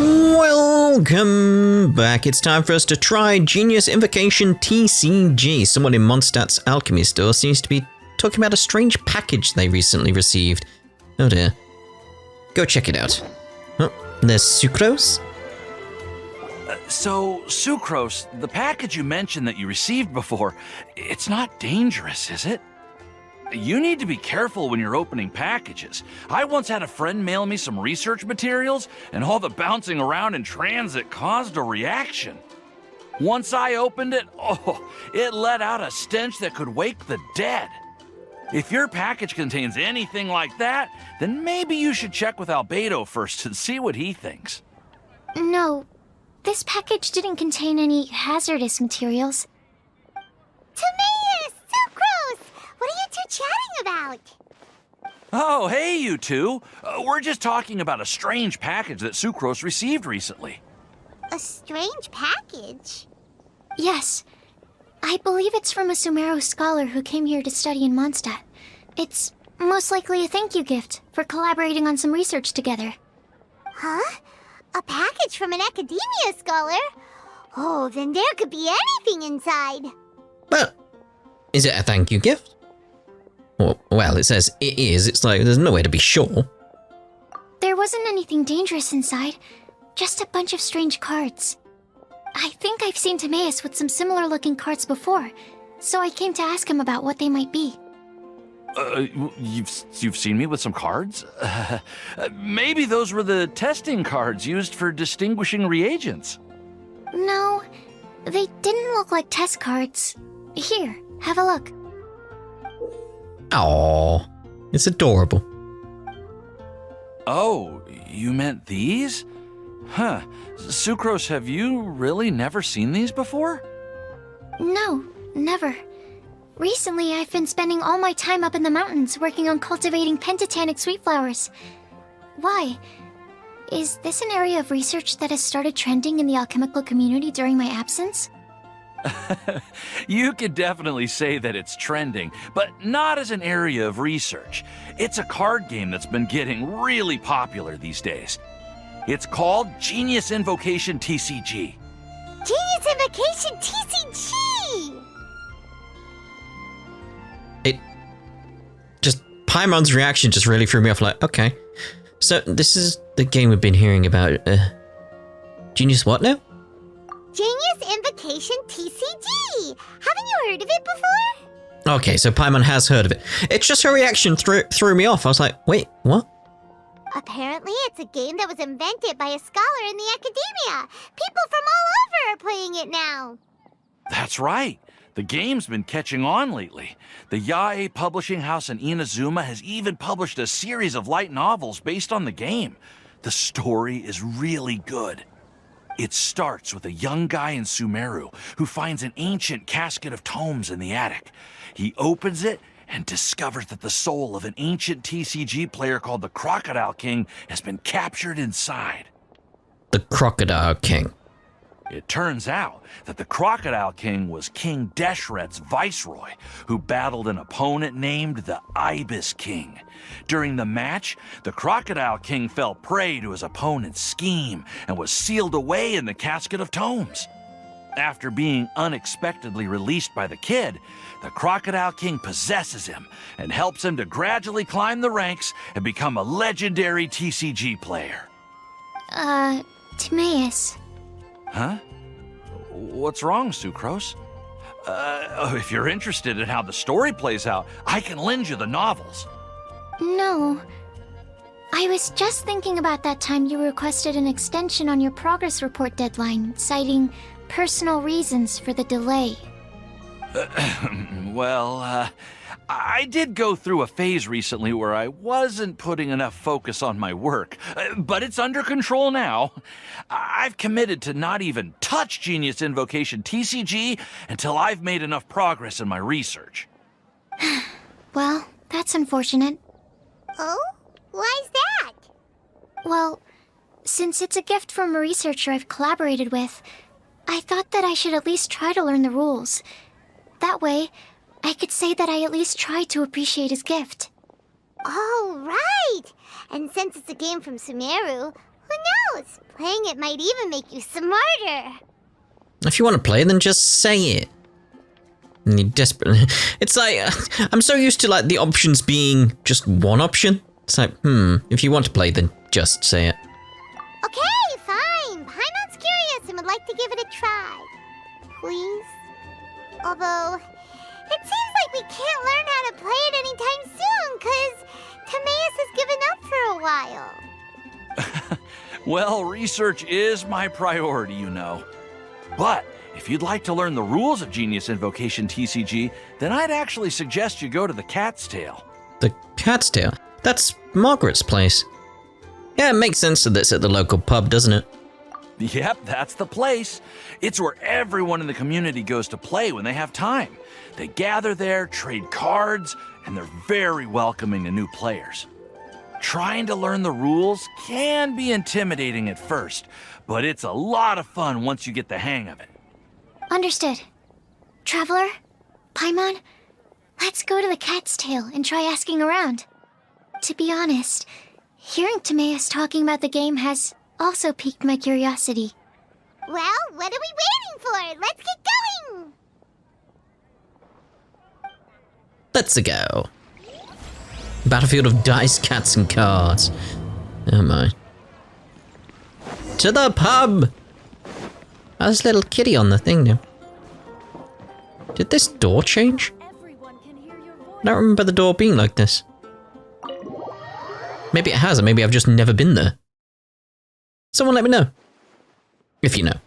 Welcome back. It's time for us to try Genius Invocation TCG. Someone in Mondstadt's alchemy store seems to be talking about a strange package they recently received. Oh dear. Go check it out. Oh, there's Sucrose? So, Sucrose, the package you mentioned that you received before, it's not dangerous, is it? You need to be careful when you're opening packages. I once had a friend mail me some research materials, and all the bouncing around in transit caused a reaction. Once I opened it, it let out a stench that could wake the dead. If your package contains anything like that, then maybe you should check with Albedo first and see what he thinks. No, this package didn't contain any hazardous materials. Timaeus! Sucrose! What are you two chatting about? Oh, hey, you two. We're just talking about a strange package that Sucrose received recently. A strange package? Yes. I believe it's from a Sumeru scholar who came here to study in Mondstadt. It's most likely a thank you gift for collaborating on some research together. Huh? A package from an academia scholar? Oh, then there could be anything inside. But, is it a thank you gift? Well, it says it is. It's like there's no way to be sure. There wasn't anything dangerous inside, just a bunch of strange cards. I think I've seen Timaeus with some similar looking cards before, so I came to ask him about what they might be. You've seen me with some cards? Maybe those were the testing cards used for distinguishing reagents. No, they didn't look like test cards. Here, have a look. Aww, it's adorable. Oh, you meant these? Huh. Sucrose, have you really never seen these before? No, never. Recently, I've been spending all my time up in the mountains working on cultivating pentatonic sweet flowers. Why? Is this an area of research that has started trending in the alchemical community during my absence? You could definitely say that it's trending, but not as an area of research. It's a card game that's been getting really popular these days. It's called Genius Invocation TCG. Genius Invokation TCG! Paimon's reaction just really threw me off, like, okay. So, this is the game we've been hearing about. Genius what now? Genius Invocation TCG! Haven't you heard of it before? Okay, so Paimon has heard of it. It's just her reaction threw me off. I was like, wait, what? Apparently, it's a game that was invented by a scholar in the academia. People from all over are playing it now. That's right. The game's been catching on lately. The Yae publishing house in Inazuma has even published a series of light novels based on the game. The story is really good. It starts with a young guy in Sumeru who finds an ancient casket of tomes in the attic. He opens it and discovers that the soul of an ancient TCG player called the Crocodile King has been captured inside. The Crocodile King. It turns out that the Crocodile King was King Deshret's viceroy, who battled an opponent named the Ibis King. During the match, the Crocodile King fell prey to his opponent's scheme and was sealed away in the casket of tomes. After being unexpectedly released by the kid, the Crocodile King possesses him and helps him to gradually climb the ranks and become a legendary TCG player. Timaeus. Huh? What's wrong, Sucrose? If you're interested in how the story plays out, I can lend you the novels. No. I was just thinking about that time you requested an extension on your progress report deadline, citing personal reasons for the delay. Well, I did go through a phase recently where I wasn't putting enough focus on my work, but it's under control now. I've committed to not even touch Genius Invocation TCG until I've made enough progress in my research. Well, that's unfortunate. Oh? Why's that? Well, since it's a gift from a researcher I've collaborated with, I thought that I should at least try to learn the rules. That way, I could say that I at least tried to appreciate his gift. Oh, right! And since it's a game from Sumeru, who knows? Playing it might even make you smarter. If you want to play, then just say it. And you desperately... It's like, I'm so used to like the options being just one option. It's like, if you want to play, then just say it. Okay, fine. Paimon's curious and would like to give it a try. Please? Although, it seems like we can't learn how to play it anytime soon, because Timaeus has given up for a while. Well, research is my priority, you know. But if you'd like to learn the rules of Genius Invocation TCG, then I'd actually suggest you go to the Cat's Tail. The Cat's Tail? That's Margaret's place. Yeah, it makes sense that it's at the local pub, doesn't it? Yep, that's the place. It's where everyone in the community goes to play when they have time. They gather there, trade cards, and they're very welcoming to new players. Trying to learn the rules can be intimidating at first, but it's a lot of fun once you get the hang of it. Understood. Traveler? Paimon? Let's go to the Cat's Tail and try asking around. To be honest, hearing Timaeus talking about the game has also piqued my curiosity. Well, what are we waiting for? Let's get going! Let's go. Battlefield of dice, cats, and cards. Oh my. To the pub! Oh, there's a little kitty on the thing now. Did this door change? I don't remember the door being like this. Maybe it has, or maybe I've just never been there. Someone let me know. If you know.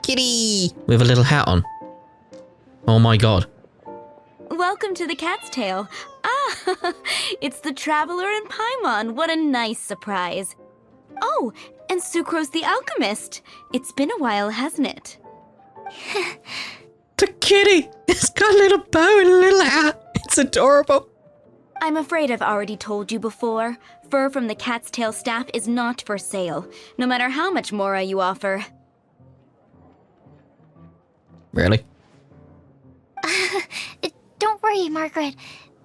Kitty! With a little hat on. Oh my god. Welcome to the Cat's Tail. Ah, it's the Traveler and Paimon. What a nice surprise. Oh, and Sucrose the Alchemist. It's been a while, hasn't it? The kitty! It's got a little bow and a little hat. It's adorable. I'm afraid I've already told you before. Fur from the Cat's Tail staff is not for sale, no matter how much mora you offer. Really? Don't worry, Margaret.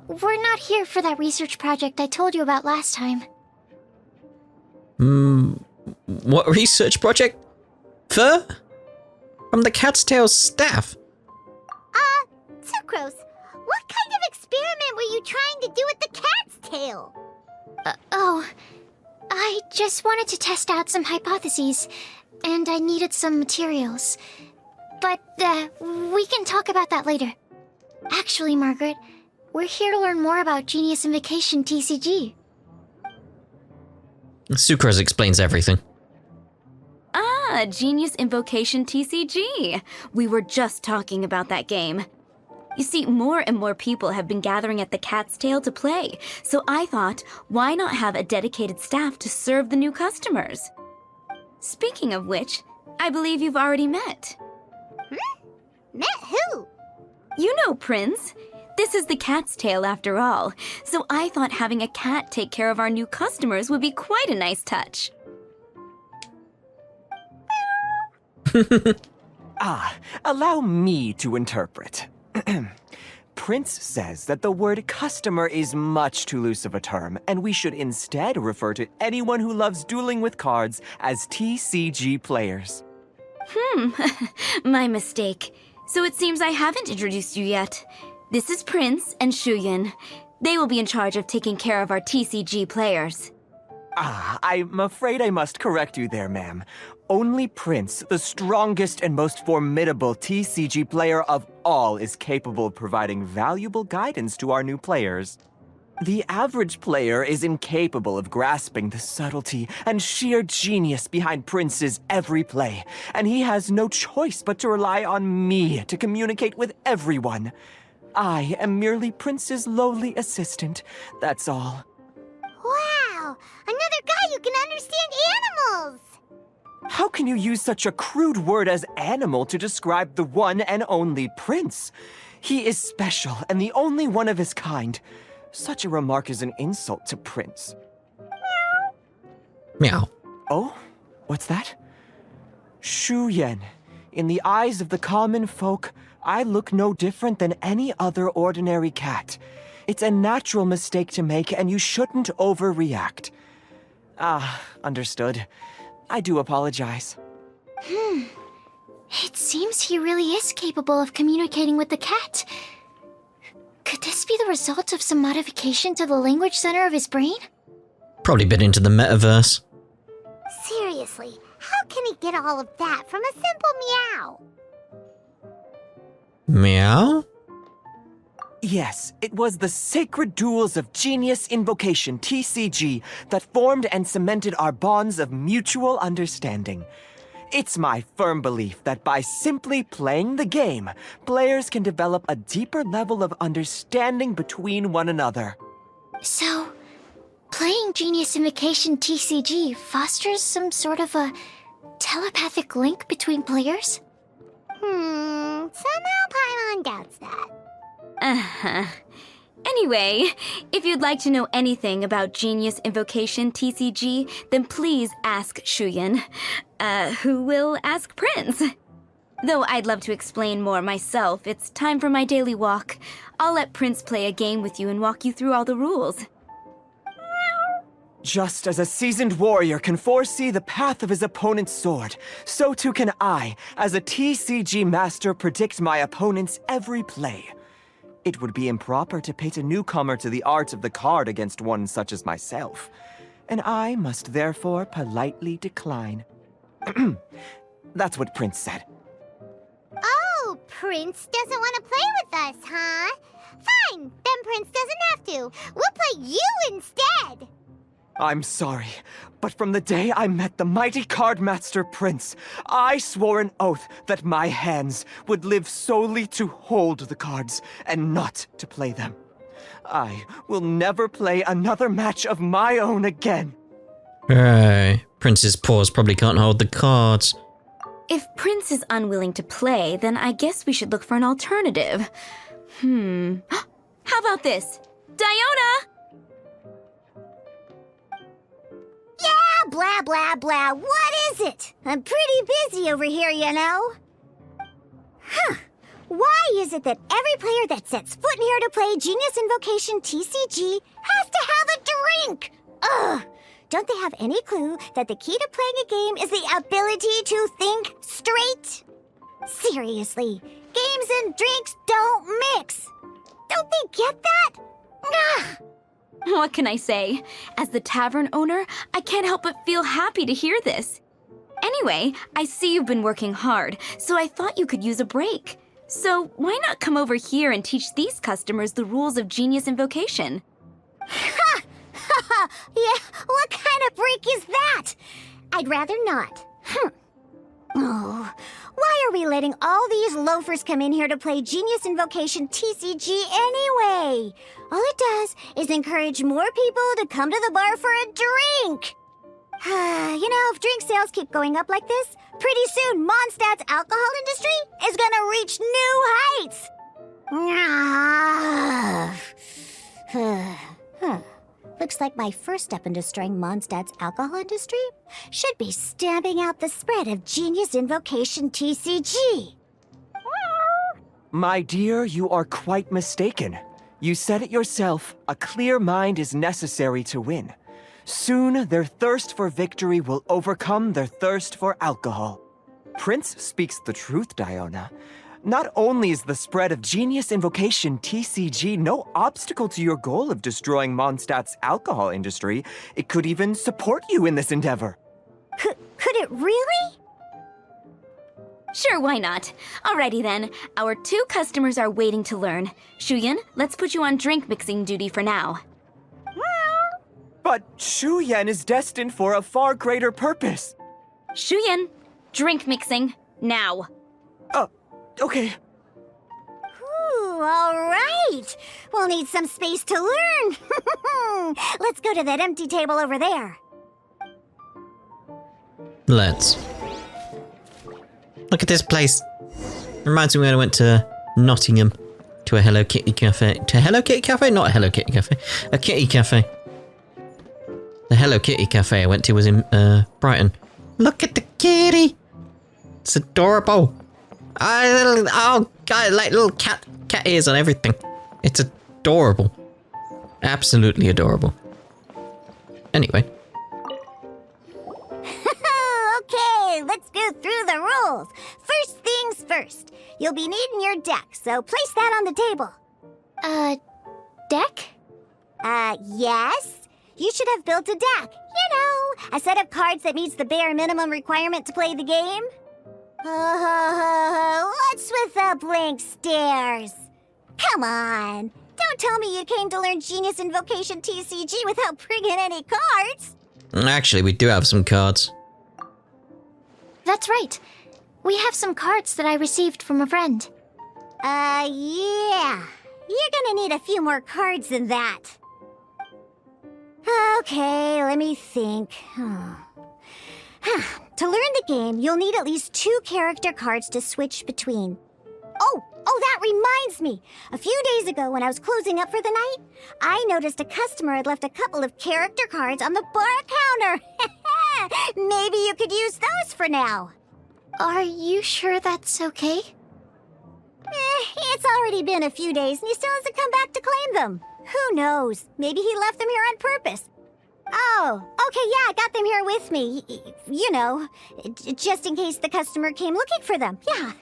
We're not here for that research project I told you about last time. What research project? Fur? From the Cat's Tail staff? Sucrose, what kind of experiment were you trying to do with the cat's tail? I just wanted to test out some hypotheses, and I needed some materials. But, we can talk about that later. Actually, Margaret, we're here to learn more about Genius Invocation TCG. Sucrose explains everything. Ah, Genius Invocation TCG. We were just talking about that game. You see, more and more people have been gathering at the Cat's Tail to play, so I thought, why not have a dedicated staff to serve the new customers? Speaking of which, I believe you've already met. Met who? You know Prince. This is the Cat's Tail after all, so I thought having a cat take care of our new customers would be quite a nice touch. Allow me to interpret. Prince says that the word customer is much too loose of a term, and we should instead refer to anyone who loves dueling with cards as TCG players. My mistake. So it seems I haven't introduced you yet. This is Prince and Shuyan. They will be in charge of taking care of our TCG players. I'm afraid I must correct you there, ma'am. Only Prince, the strongest and most formidable TCG player of all, is capable of providing valuable guidance to our new players. The average player is incapable of grasping the subtlety and sheer genius behind Prince's every play, and he has no choice but to rely on me to communicate with everyone. I am merely Prince's lowly assistant, that's all. Wow, another guy who can understand animals! How can you use such a crude word as animal to describe the one and only Prince? He is special and the only one of his kind. Such a remark is an insult to Prince. Meow. Oh? What's that? Shuyan. In the eyes of the common folk, I look no different than any other ordinary cat. It's a natural mistake to make, and you shouldn't overreact. Understood. I do apologize. It seems he really is capable of communicating with the cat. Could this be the result of some modification to the language center of his brain? Probably been into the metaverse. Seriously, how can he get all of that from a simple meow? Meow? Yes, it was the sacred duels of Genius Invocation TCG that formed and cemented our bonds of mutual understanding. It's my firm belief that by simply playing the game, players can develop a deeper level of understanding between one another. So, playing Genius Invocation TCG fosters some sort of a telepathic link between players? Somehow Paimon doubts that. Uh-huh. Anyway, if you'd like to know anything about Genius Invocation TCG, then please ask Shuyan, who will ask Prince. Though I'd love to explain more myself, it's time for my daily walk. I'll let Prince play a game with you and walk you through all the rules. Just as a seasoned warrior can foresee the path of his opponent's sword, so too can I, as a TCG master, predict my opponent's every play. It would be improper to pit a newcomer to the art of the card against one such as myself, and I must therefore politely decline. That's what Prince said. Oh, Prince doesn't want to play with us, huh? Fine, then Prince doesn't have to. We'll play you instead. I'm sorry, but from the day I met the mighty cardmaster Prince, I swore an oath that my hands would live solely to hold the cards and not to play them. I will never play another match of my own again. Right. Prince's paws probably can't hold the cards. If Prince is unwilling to play, then I guess we should look for an alternative. How about this? Diona! Yeah, blah, blah, blah. What is it? I'm pretty busy over here, you know. Why is it that every player that sets foot in here to play Genius Invocation TCG has to have a drink? Ugh! Don't they have any clue that the key to playing a game is the ability to think straight? Seriously, games and drinks don't mix. Don't they get that? Ugh! What can I say? As the tavern owner, I can't help but feel happy to hear this. Anyway, I see you've been working hard, so I thought you could use a break. So why not come over here and teach these customers the rules of Genius Invocation? Ha! Ha! Yeah, what kind of break is that? I'd rather not. Oh, why are we letting all these loafers come in here to play Genius Invocation TCG anyway? All it does is encourage more people to come to the bar for a drink. You know, if drink sales keep going up like this, pretty soon Mondstadt's alcohol industry is gonna reach new heights. Looks like my first step in destroying Mondstadt's alcohol industry should be stamping out the spread of Genius Invocation TCG. My dear, you are quite mistaken. You said it yourself, a clear mind is necessary to win. Soon, their thirst for victory will overcome their thirst for alcohol. Prince speaks the truth, Diona. Not only is the spread of Genius Invocation TCG no obstacle to your goal of destroying Mondstadt's alcohol industry, it could even support you in this endeavor. Could it really? Sure, why not? Alrighty then, our 2 customers are waiting to learn. Shuyan, let's put you on drink mixing duty for now. But Shuyan is destined for a far greater purpose. Shuyan, drink mixing, now. Okay. Ooh, all right. We'll need some space to learn. Let's go to that empty table over there. Let's. Look at this place. Reminds me when I went to Nottingham to a Hello Kitty cafe. To Hello Kitty cafe? Not a Hello Kitty cafe. A kitty cafe. The Hello Kitty cafe I went to was in Brighton. Look at the kitty. It's adorable. Oh god, like little cat ears on everything. It's adorable. Absolutely adorable. Anyway. let's go through the rules. First things first. You'll be needing your deck, so place that on the table. Deck? Yes. You should have built a deck. You know, a set of cards that meets the bare minimum requirement to play the game. What's with the blank stares? Come on. Don't tell me you came to learn Genius Invocation TCG without bringing any cards. Actually, we do have some cards. That's right. We have some cards that I received from a friend. Yeah. You're gonna need a few more cards than that. Okay, let me think. To learn the game, you'll need at least 2 character cards to switch between. Oh, that reminds me. A few days ago, when I was closing up for the night, I noticed a customer had left a couple of character cards on the bar counter. Maybe you could use those for now. Are you sure that's okay? It's already been a few days and he still hasn't come back to claim them. Who knows? Maybe he left them here on purpose. Oh, okay, yeah, I got them here with me. You know, just in case the customer came looking for them. Yeah,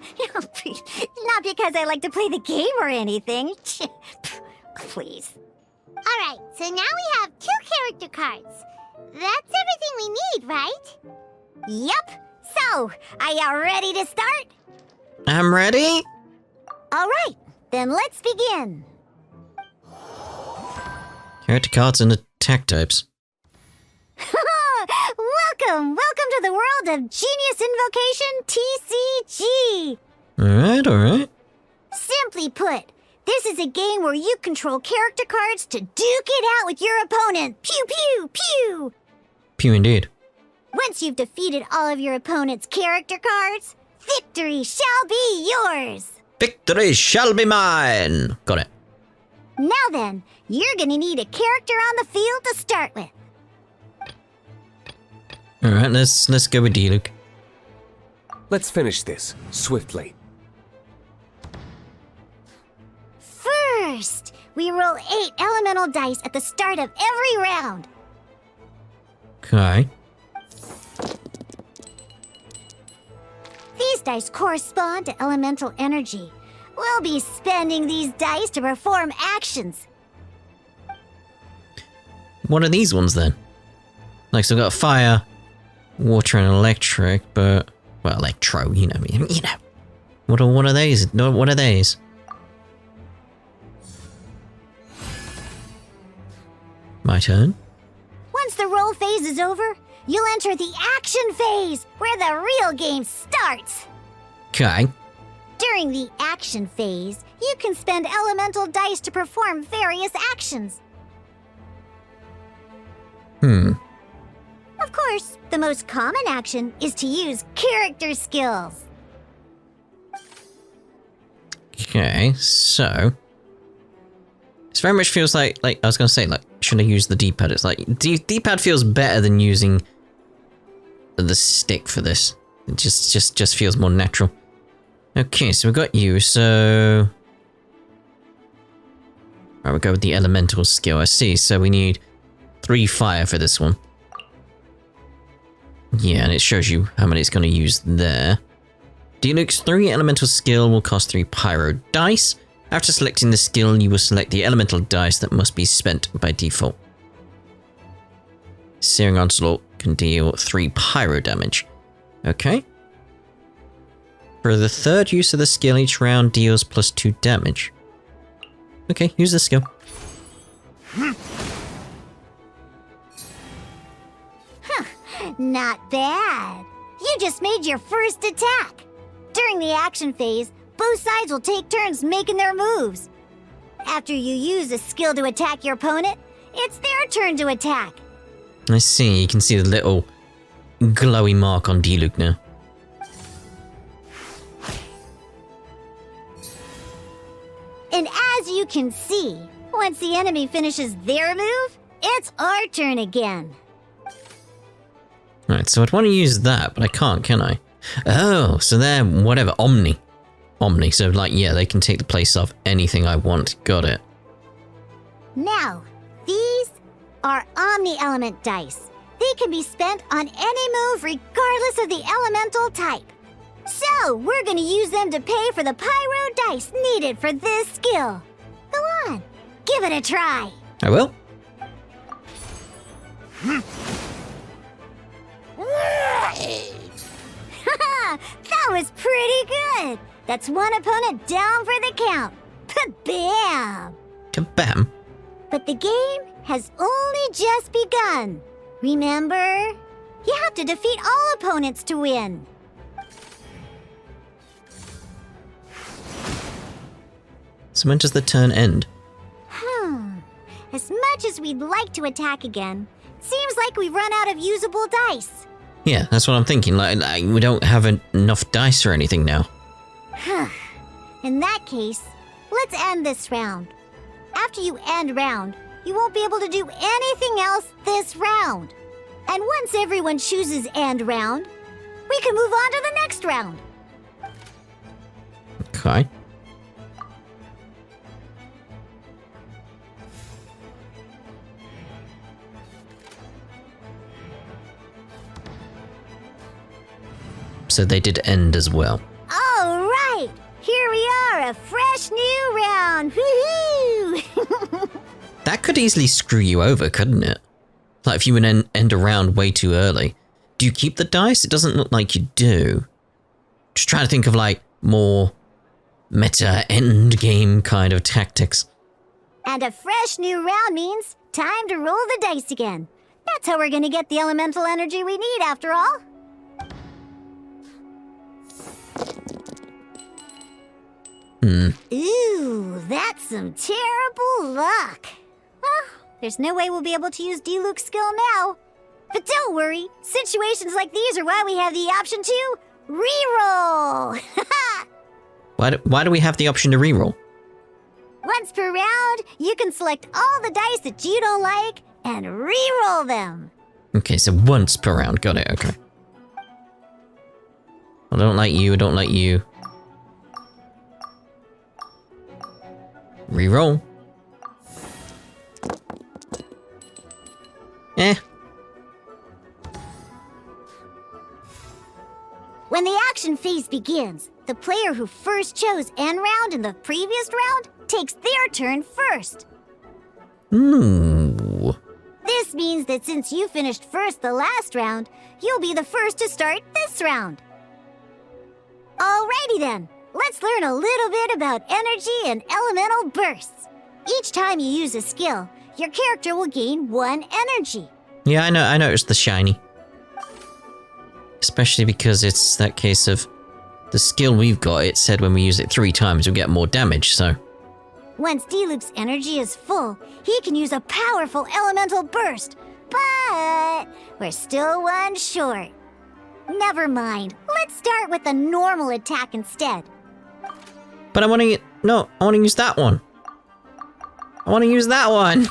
not because I like to play the game or anything. Please. All right, so now we have 2 character cards. That's everything we need, right? Yep. So, are you ready to start? I'm ready. All right, then let's begin. Character cards and attack types. Welcome to the world of Genius Invocation TCG. Alright. Simply put, this is a game where you control character cards to duke it out with your opponent. Pew, pew, pew. Pew indeed. Once you've defeated all of your opponent's character cards, victory shall be yours. Victory shall be mine. Got it. Now then, you're gonna need a character on the field to start with. Alright, let's go with Diluc. Let's finish this swiftly. First, we roll 8 elemental dice at the start of every round. Okay. These dice correspond to elemental energy. We'll be spending these dice to perform actions. What are these ones then? Like, so we've got fire, water, and electric, but well, electro, you know. What are these? No, what are these? My turn. Once the roll phase is over, you'll enter the action phase, where the real game starts. Okay. During the action phase, you can spend elemental dice to perform various actions. Of course, the most common action is to use character skills. Okay, so this very much feels like I was gonna say, like, should I use the D-pad? It's like D-pad feels better than using the stick for this. It just feels more natural. Okay, so we got you. So right, we'll go with the elemental skill. I see. So we need 3 fire for this one. Yeah, and it shows you how many it's going to use there. Diluc's 3 elemental skill will cost 3 pyro dice. After selecting the skill, you will select the elemental dice that must be spent by default. Searing Onslaught can deal 3 pyro damage. Okay. For the 3rd use of the skill, each round deals +2 damage. Okay, use the skill. Not bad. You just made your first attack. During the action phase, both sides will take turns making their moves. After you use a skill to attack your opponent, it's their turn to attack. I see, you can see the little glowy mark on Diluc now. And as you can see, once the enemy finishes their move, it's our turn again. Right, so I'd want to use that, but I can't, can I? Oh, so they're whatever, Omni. So like, yeah, they can take the place of anything I want. Got it. Now, these are Omni Element dice. They can be spent on any move regardless of the elemental type. So, we're gonna use them to pay for the pyro dice needed for this skill. Go on, give it a try. I will. That was pretty good. That's one opponent down for the count. Bam! Kabam. But the game has only just begun. Remember? You have to defeat all opponents to win. So when does the turn end? As much as we'd like to attack again, seems like we've run out of usable dice. Yeah, that's what I'm thinking. Like we don't have enough dice or anything now. In that case, let's end this round. After you end round, you won't be able to do anything else this round. And once everyone chooses end round, we can move on to the next round. Okay. So they did end as well. All right, here we are, a fresh new round. Woohoo! That could easily screw you over, couldn't it? Like if you would end a round way too early. Do you keep the dice? It doesn't look like you do. Just trying to think of like more meta end game kind of tactics. And a fresh new round means time to roll the dice again. That's how we're gonna get the elemental energy we need after all. Ooh, that's some terrible luck. Well, there's no way we'll be able to use Diluc's skill now. But don't worry, situations like these are why we have the option to reroll. Why do we have the option to reroll? Once per round, you can select all the dice that you don't like and reroll them. Okay, so once per round. Got it, okay. I don't like you, I don't like you. Reroll. When the action phase begins, the player who first chose end round in the previous round takes their turn first. Ooh. This means that since you finished first the last round, you'll be the first to start this round. Alrighty then, let's learn a little bit about energy and elemental bursts. Each time you use a skill, your character will gain 1 energy. Yeah, I noticed the shiny. Especially because it's that case of the skill we've got, it said when we use it 3 times, we'll get more damage, so. Once Diluc's energy is full, he can use a powerful elemental burst. But we're still 1 short. Never mind, let's start with a normal attack instead. But I want to use that one. I want to use that one.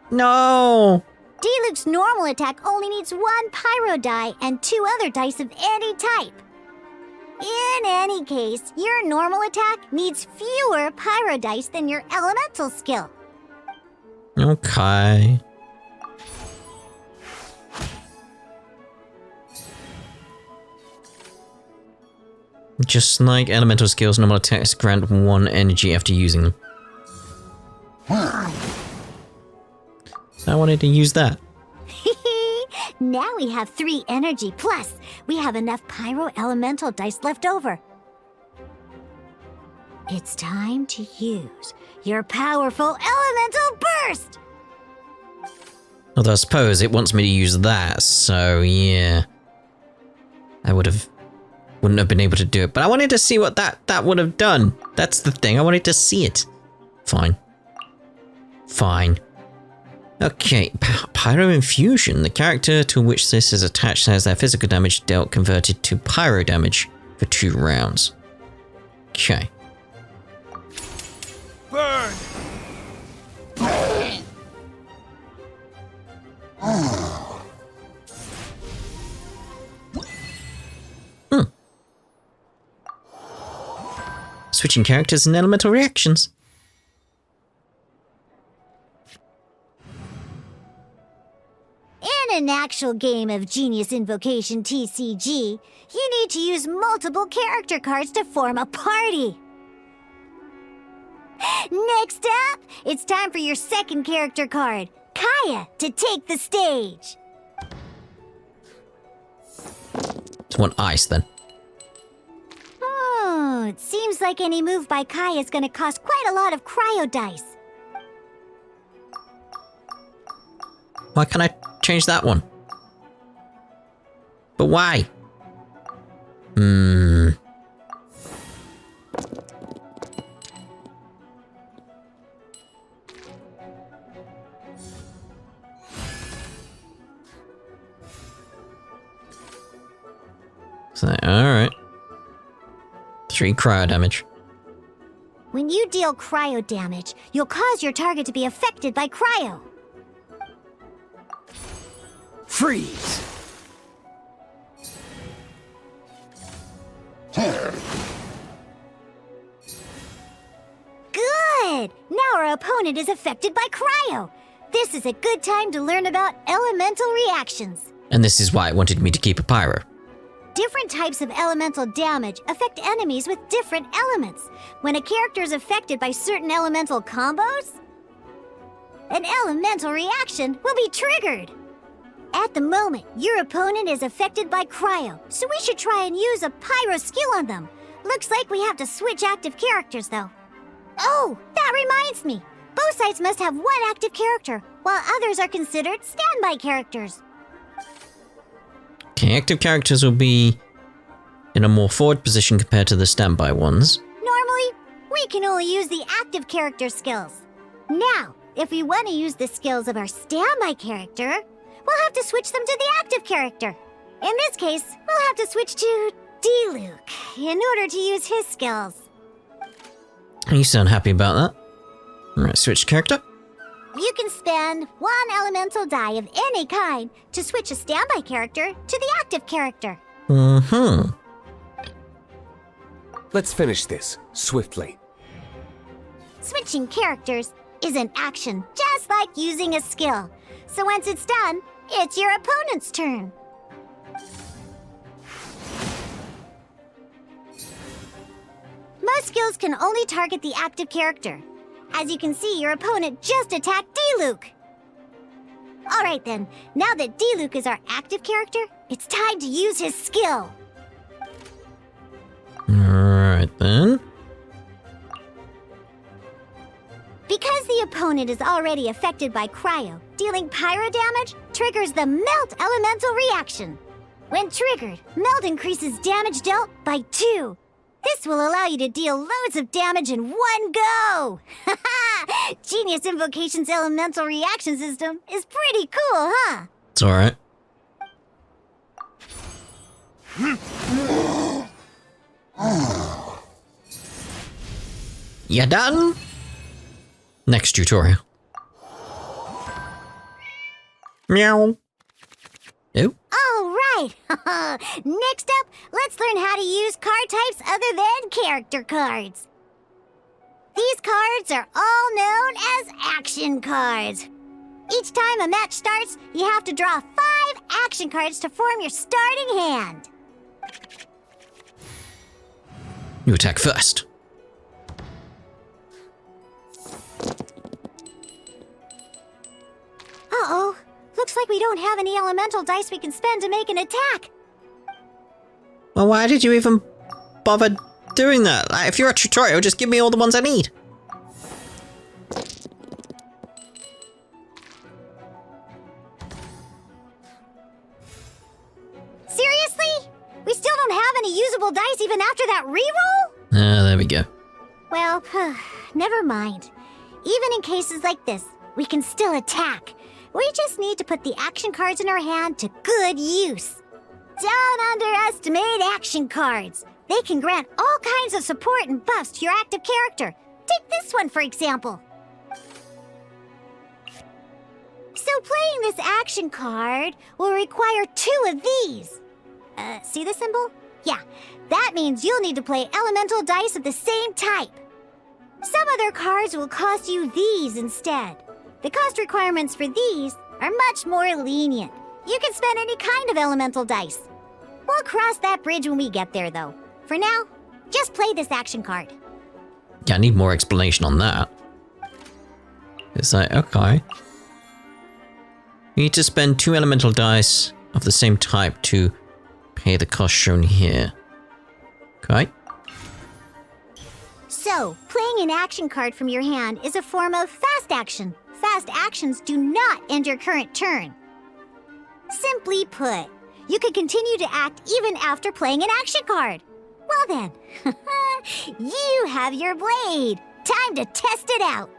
No. Diluc's normal attack only needs 1 pyro die and 2 other dice of any type. In any case, your normal attack needs fewer pyro dice than your elemental skill. Okay. Just like elemental skills, normal attacks grant 1 energy after using them. I wanted to use that. Now we have 3 energy, plus we have enough pyro elemental dice left over. It's time to use your powerful elemental burst! Although I suppose it wants me to use that, so yeah. I wouldn't have been able to do it, but I wanted to see what that would have done. That's the thing, I wanted to see it. Fine. Fine. Okay, Pyro Infusion. The character to which this is attached has their physical damage dealt converted to pyro damage for 2 rounds. Okay. Burn! Switching characters and elemental reactions. In a an actual game of Genius Invocation TCG, you need to use multiple character cards to form a party. Next up, it's time for your second character card, Kaya, to take the stage. It's one ice then. Oh, it seems like any move by Kaya is gonna cost quite a lot of cryo dice. Why can't I change that one? But why? So, alright. 3 cryo damage. When you deal cryo damage, you'll cause your target to be affected by cryo. Freeze! Good! Now our opponent is affected by cryo. This is a good time to learn about elemental reactions. And this is why it wanted me to keep a pyro. Different types of elemental damage affect enemies with different elements. When a character is affected by certain elemental combos, an elemental reaction will be triggered. At the moment, your opponent is affected by cryo, so we should try and use a pyro skill on them. Looks like we have to switch active characters, though. Oh, that reminds me. Both sides must have one active character, while others are considered standby characters. Okay, active characters will be in a more forward position compared to the standby ones. Normally, we can only use the active character skills. Now, if we want to use the skills of our standby character, we'll have to switch them to the active character. In this case, we'll have to switch to D-Luke in order to use his skills. You sound happy about that. Alright, switch character. You can spend 1 elemental die of any kind to switch a standby character to the active character. Let's finish this swiftly. Switching characters is an action, just like using a skill. So once it's done, it's your opponent's turn. Most skills can only target the active character. As you can see, your opponent just attacked D-Luke. Alright then, now that D-Luke is our active character, it's time to use his skill. Alright then. Because the opponent is already affected by cryo, dealing pyro damage triggers the Melt Elemental reaction. When triggered, Melt increases damage dealt by 2. This will allow you to deal loads of damage in one go! Haha! Genius Invocation's elemental reaction system is pretty cool, huh? It's alright. You done? Next tutorial. Meow. Oh. Alright! Next up, let's learn how to use card types other than character cards. These cards are all known as action cards. Each time a match starts, you have to draw 5 action cards to form your starting hand. You attack first. Uh-oh. Looks like we don't have any elemental dice we can spend to make an attack. Well, why did you even bother doing that? Like, if you're a tutorial, just give me all the ones I need. Seriously? We still don't have any usable dice even after that reroll? Ah, there we go. Well, never mind. Even in cases like this, we can still attack. We just need to put the action cards in our hand to good use. Don't underestimate action cards. They can grant all kinds of support and buffs to your active character. Take this one, for example. So playing this action card will require 2 of these. See the symbol? Yeah, that means you'll need to play elemental dice of the same type. Some other cards will cost you these instead. The cost requirements for these are much more lenient. You can spend any kind of elemental dice. We'll cross that bridge when we get there, though. For now, just play this action card. Yeah, I need more explanation on that. It's like, okay. You need to spend 2 elemental dice of the same type to pay the cost shown here. Okay. So, playing an action card from your hand is a form of fast action. Fast actions do not end your current turn. Simply put, you can continue to act even after playing an action card. Well then, you have your blade. Time to test it out.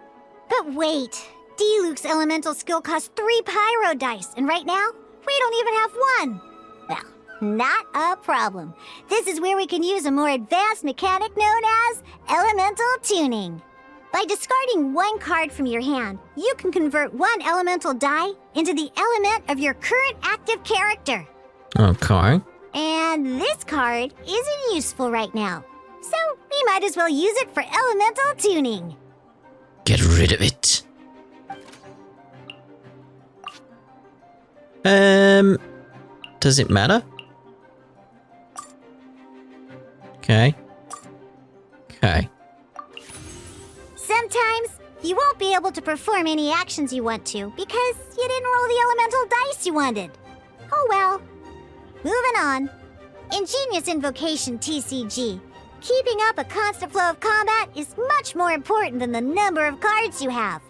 But wait, Diluc's elemental skill costs 3 pyro dice, and right now, we don't even have 1. Well, not a problem. This is where we can use a more advanced mechanic known as elemental tuning. By discarding 1 card from your hand, you can convert 1 elemental die into the element of your current active character. Okay. And this card isn't useful right now, so we might as well use it for elemental tuning. Get rid of it. Does it matter? Okay. Okay. Sometimes you won't be able to perform any actions you want to because you didn't roll the elemental dice you wanted. Oh well. Moving on. In Genius Invocation TCG, keeping up a constant flow of combat is much more important than the number of cards you have.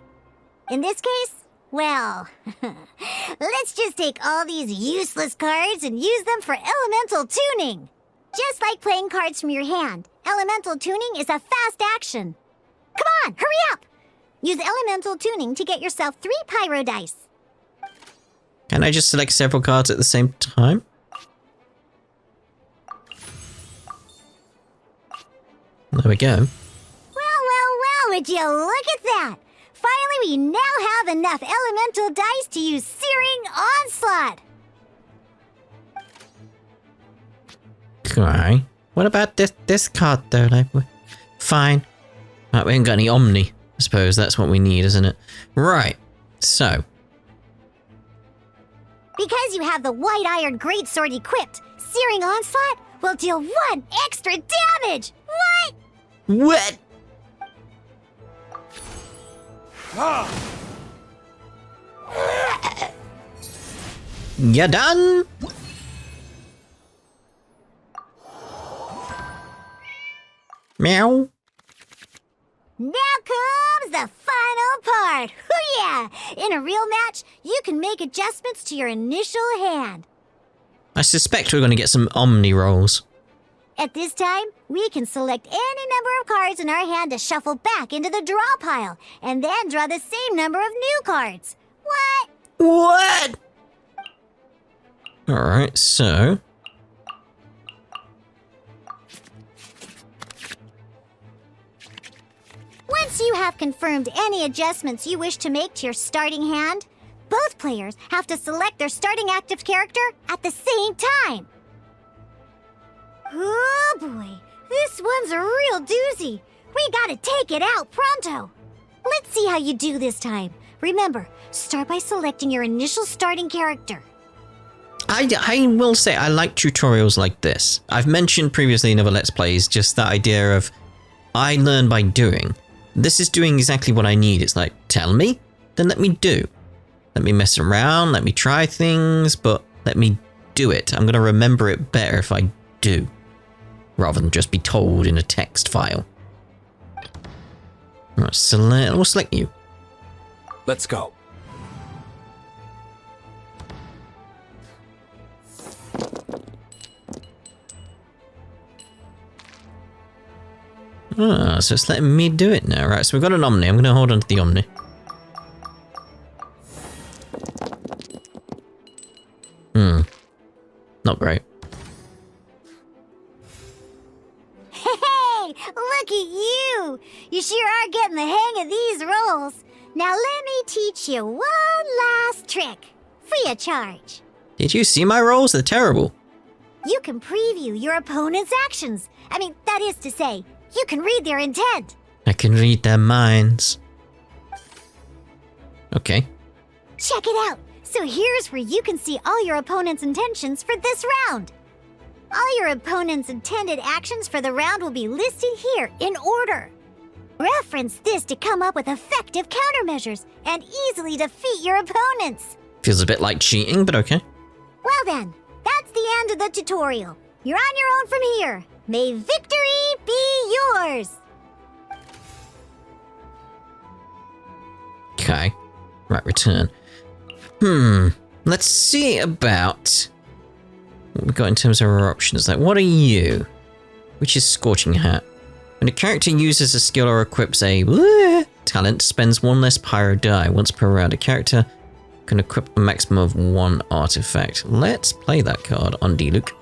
In this case, well, let's just take all these useless cards and use them for elemental tuning. Just like playing cards from your hand, elemental tuning is a fast action. Come on, hurry up! Use elemental tuning to get yourself 3 pyro dice. Can I just select several cards at the same time? There we go. Well, would you look at that? Finally, we now have enough elemental dice to use Searing Onslaught. Okay. What about this card though? Like, fine. Right, we ain't got any Omni. I suppose that's what we need, isn't it? Right. So. Because you have the White Iron Greatsword equipped, Searing Onslaught will deal 1 extra damage. What? What? You done? Meow. Now comes the final part. Hoo yeah! In a real match, you can make adjustments to your initial hand. I suspect we're going to get some Omni rolls. At this time, we can select any number of cards in our hand to shuffle back into the draw pile, and then draw the same number of new cards. What? What? Alright, so. Once you have confirmed any adjustments you wish to make to your starting hand, both players have to select their starting active character at the same time. Oh boy, this one's a real doozy. We gotta take it out pronto. Let's see how you do this time. Remember, start by selecting your initial starting character. I will say I like tutorials like this. I've mentioned previously in other Let's Plays just that idea of I learn by doing. This is doing exactly what I need. It's like, tell me, then let me do. Let me mess around, let me try things, but let me do it. I'm going to remember it better if I do, rather than just be told in a text file. Right, we'll select you. Let's go. Ah, so it's letting me do it now. Right, so we've got an Omni. I'm going to hold on to the Omni. Not great. Hey, look at you! You sure are getting the hang of these rolls. Now let me teach you one last trick, free of charge. Did you see my rolls? They're terrible. You can preview your opponent's actions. I mean, that is to say, you can read their intent. I can read their minds. Okay. Check it out. So here's where you can see all your opponent's intentions for this round. All your opponent's intended actions for the round will be listed here in order. Reference this to come up with effective countermeasures and easily defeat your opponents. Feels a bit like cheating, but okay. Well then, that's the end of the tutorial. You're on your own from here. May victory be yours! Okay. Right, return. Let's see about what we got in terms of our options. Like, what are you? Which is Scorching Hat. When a character uses a skill or equips a talent, spends one less pyro die. Once per round, a character can equip a maximum of one artifact. Let's play that card on D-Luke.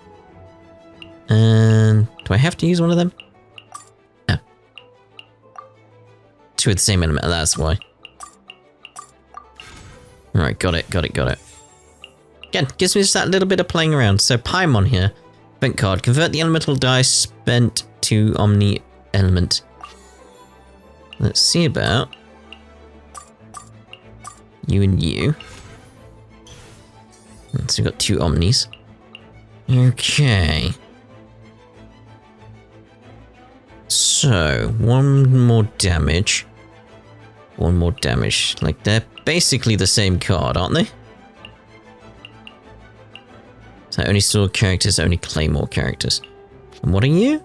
And do I have to use one of them? No. Two of the same element, that's why. Alright, got it. Again, gives me just that little bit of playing around. So Paimon here. Event card. Convert the elemental dice spent to Omni element. Let's see about you and you. So we've got two Omnis. Okay. So, one more damage. Like, they're basically the same card, aren't they? So only sword characters, only claymore characters. And what are you?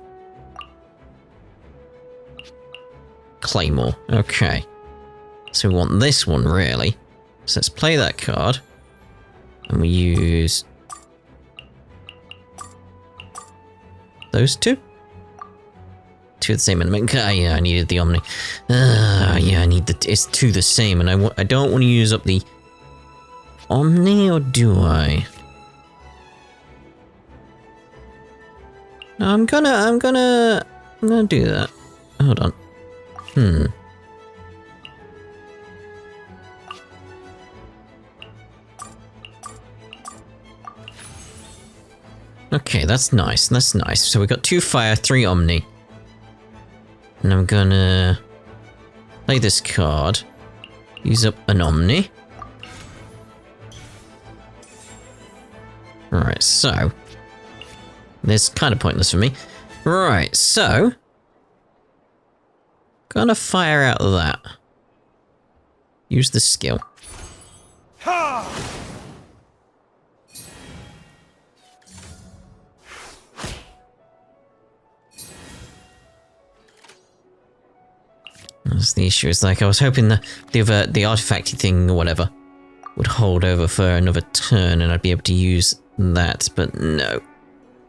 Claymore. Okay. So we want this one, really. So let's play that card. And we use those two. Two of the same element. Yeah, I needed the Omni. Yeah, I need the... It's two the same, and I don't want to use up the Omni, or do I? No, I'm gonna do that. Hold on. Okay, that's nice. So we got 2 fire, 3 Omni. And I'm gonna play this card. Use up an Omni. Right, so this is kind of pointless for me. Right, so gonna fire out that. Use the skill. That's the issue. It's like I was hoping the artifacty thing or whatever would hold over for another turn and I'd be able to use that, but no.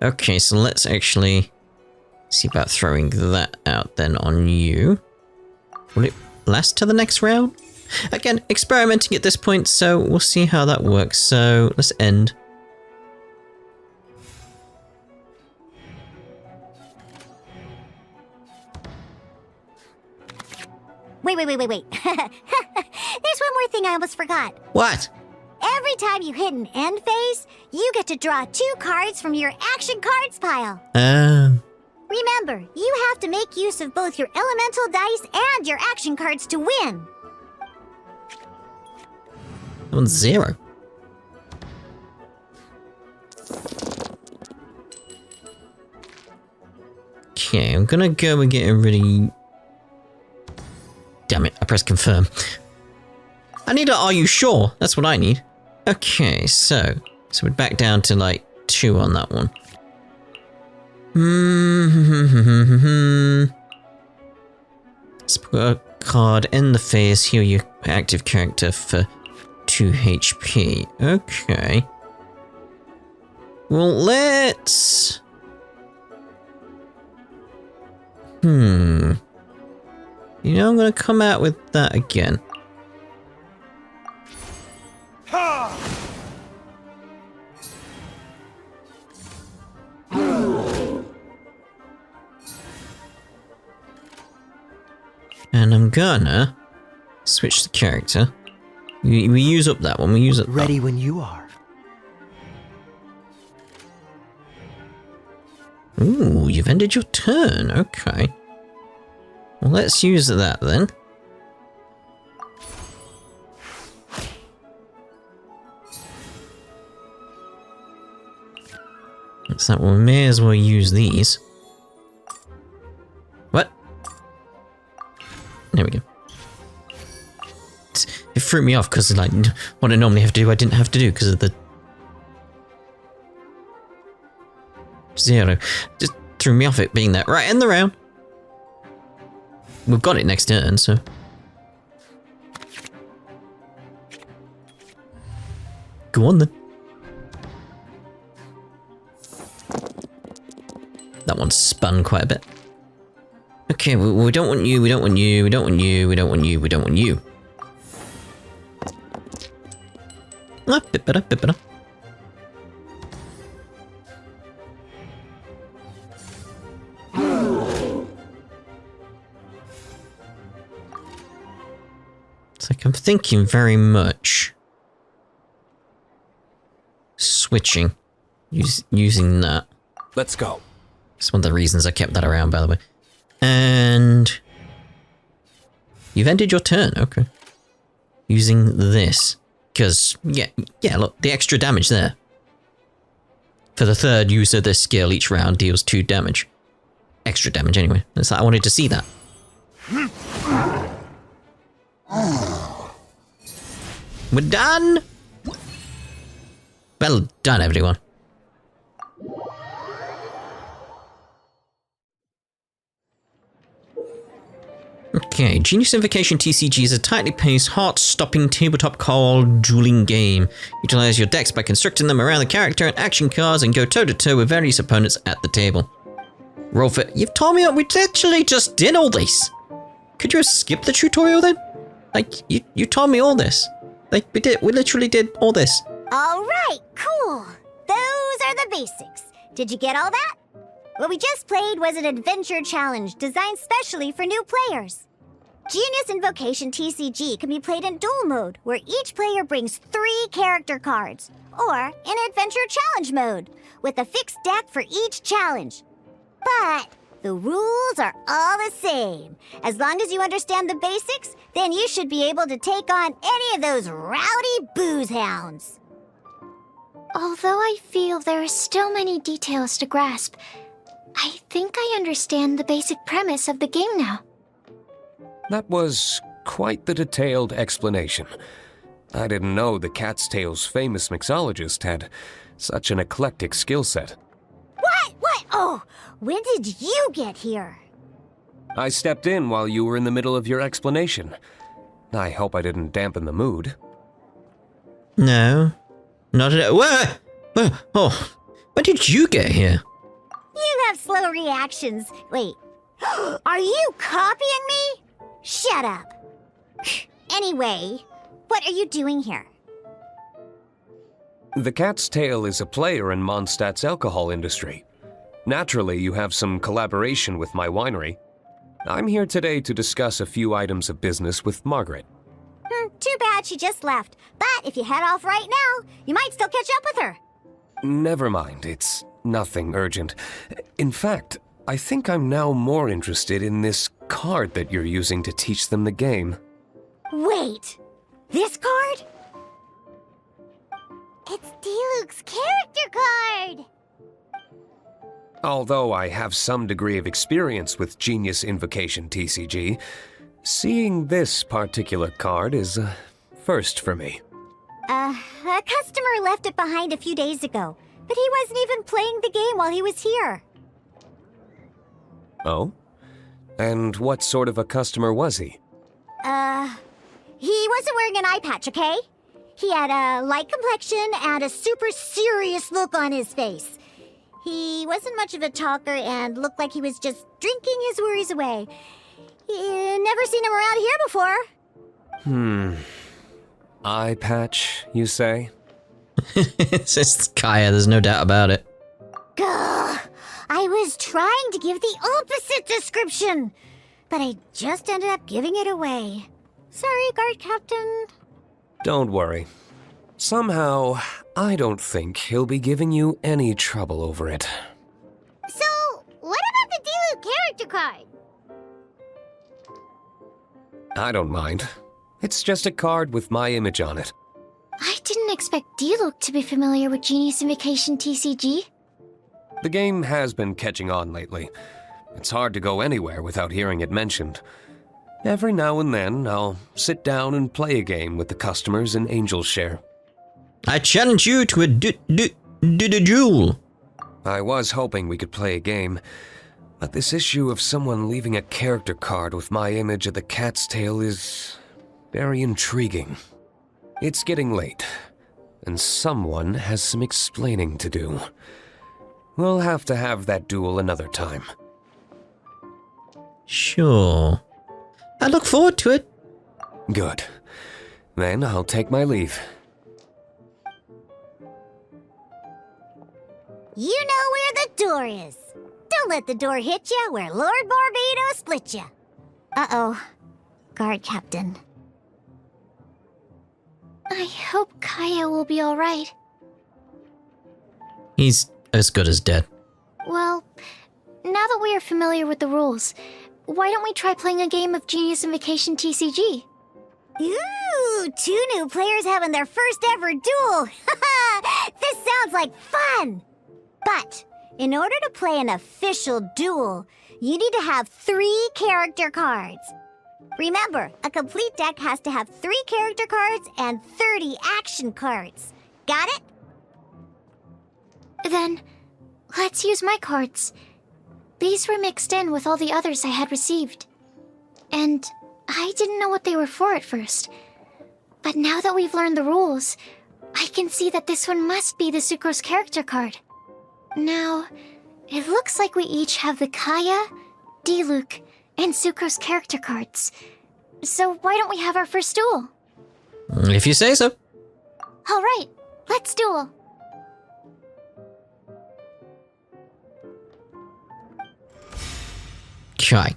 Okay, so let's actually see about throwing that out then on you. Will it last to the next round? Again, experimenting at this point, so we'll see how that works. So let's end. Wait. There's one more thing I almost forgot. What? Every time you hit an end phase, you get to draw 2 cards from your action cards pile. Remember, you have to make use of both your elemental dice and your action cards to win. That one's 0. Okay, I'm gonna go and get a really... Damn it, I pressed confirm. I need a are you sure? That's what I need. Okay, so we're back down to like 2 on that one. Let's put a card in the phase, heal your active character for 2 HP. Okay. Well, let's... You know, I'm gonna come out with that again. And I'm gonna switch the character. We use up that one. We use it. Ready when you are. Ooh, you've ended your turn. Okay. Well, let's use that then. So we may as well use these. What? There we go. It threw me off because, like, what I normally have to do, I didn't have to do because of the 0. Just threw me off it being there. Right, end the round. We've got it next turn, so. Go on then. That one spun quite a bit. Okay, we don't want you, we don't want you, we don't want you, we don't want you, we don't want you. Ah, bit better, bit better. It's like I'm thinking very much. Switching. Using that. Let's go. It's one of the reasons I kept that around, by the way. And you've ended your turn, okay. Using this. Because, yeah, look, the extra damage there. For the third use of this skill, each round deals 2 damage. Extra damage, anyway. It's like I wanted to see that. We're done! Well done, everyone. Okay, Genius Invocation TCG is a tightly paced, heart-stopping tabletop card dueling game. Utilize your decks by constructing them around the character and action cards and go toe-to-toe with various opponents at the table. Roll for... You've told me we literally just did all this. Could you have skipped the tutorial then? Like, you told me all this. Like, we literally did all this. All right, cool. Those are the basics. Did you get all that? What we just played was an adventure challenge designed specially for new players. Genius Invocation TCG can be played in duel mode, where each player brings 3 character cards, or in adventure challenge mode, with a fixed deck for each challenge. But the rules are all the same. As long as you understand the basics, then you should be able to take on any of those rowdy booze hounds. Although I feel there are still many details to grasp, I think I understand the basic premise of the game now. That was quite the detailed explanation. I didn't know the Cat's Tail's famous mixologist had such an eclectic skill set. What? Oh, when did you get here? I stepped in while you were in the middle of your explanation. I hope I didn't dampen the mood. No. Not at all. Where? Oh, when did you get here? You have slow reactions. Wait, are you copying me? Shut up. Anyway, what are you doing here? The Cat's Tail is a player in Mondstadt's alcohol industry. Naturally, you have some collaboration with my winery. I'm here today to discuss a few items of business with Margaret. Too bad she just left. But if you head off right now, you might still catch up with her. Never mind, it's nothing urgent. In fact, I think I'm now more interested in this card that you're using to teach them the game. Wait, this card? It's Diluc's character card! Although I have some degree of experience with Genius Invocation TCG, seeing this particular card is a first for me. A customer left it behind a few days ago, but he wasn't even playing the game while he was here. Oh? And what sort of a customer was he? He wasn't wearing an eye patch, okay? He had a light complexion and a super serious look on his face. He wasn't much of a talker and looked like he was just drinking his worries away. Never seen him around here before. Eye patch, you say? It's just Kaya, there's no doubt about it. Gah! I was trying to give the opposite description, but I just ended up giving it away. Sorry, guard captain. Don't worry. Somehow, I don't think he'll be giving you any trouble over it. So, what about the Diluc character card? I don't mind. It's just a card with my image on it. I didn't expect Diluc to be familiar with Genius Invocation TCG. The game has been catching on lately. It's hard to go anywhere without hearing it mentioned. Every now and then, I'll sit down and play a game with the customers in Angel's Share. I challenge you to a duel. I was hoping we could play a game, but this issue of someone leaving a character card with my image of the cat's tail is very intriguing. It's getting late, and someone has some explaining to do. We'll have to have that duel another time. Sure. I look forward to it. Good. Then I'll take my leave. You know where the door is. Don't let the door hit you where Lord Barbados split you. Uh-oh. Guard captain. I hope Kaya will be alright. He's as good as dead. Well, now that we are familiar with the rules, why don't we try playing a game of Genius Invocation TCG? Ooh, 2 new players having their first ever duel. This sounds like fun. But in order to play an official duel, you need to have 3 character cards. Remember, a complete deck has to have 3 character cards and 30 action cards. Got it? Then, let's use my cards. These were mixed in with all the others I had received. And I didn't know what they were for at first. But now that we've learned the rules, I can see that this one must be the Sucrose character card. Now, it looks like we each have the Kaya, Diluc, and Sucrose character cards. So why don't we have our first duel? If you say so. Alright, let's duel. Okay.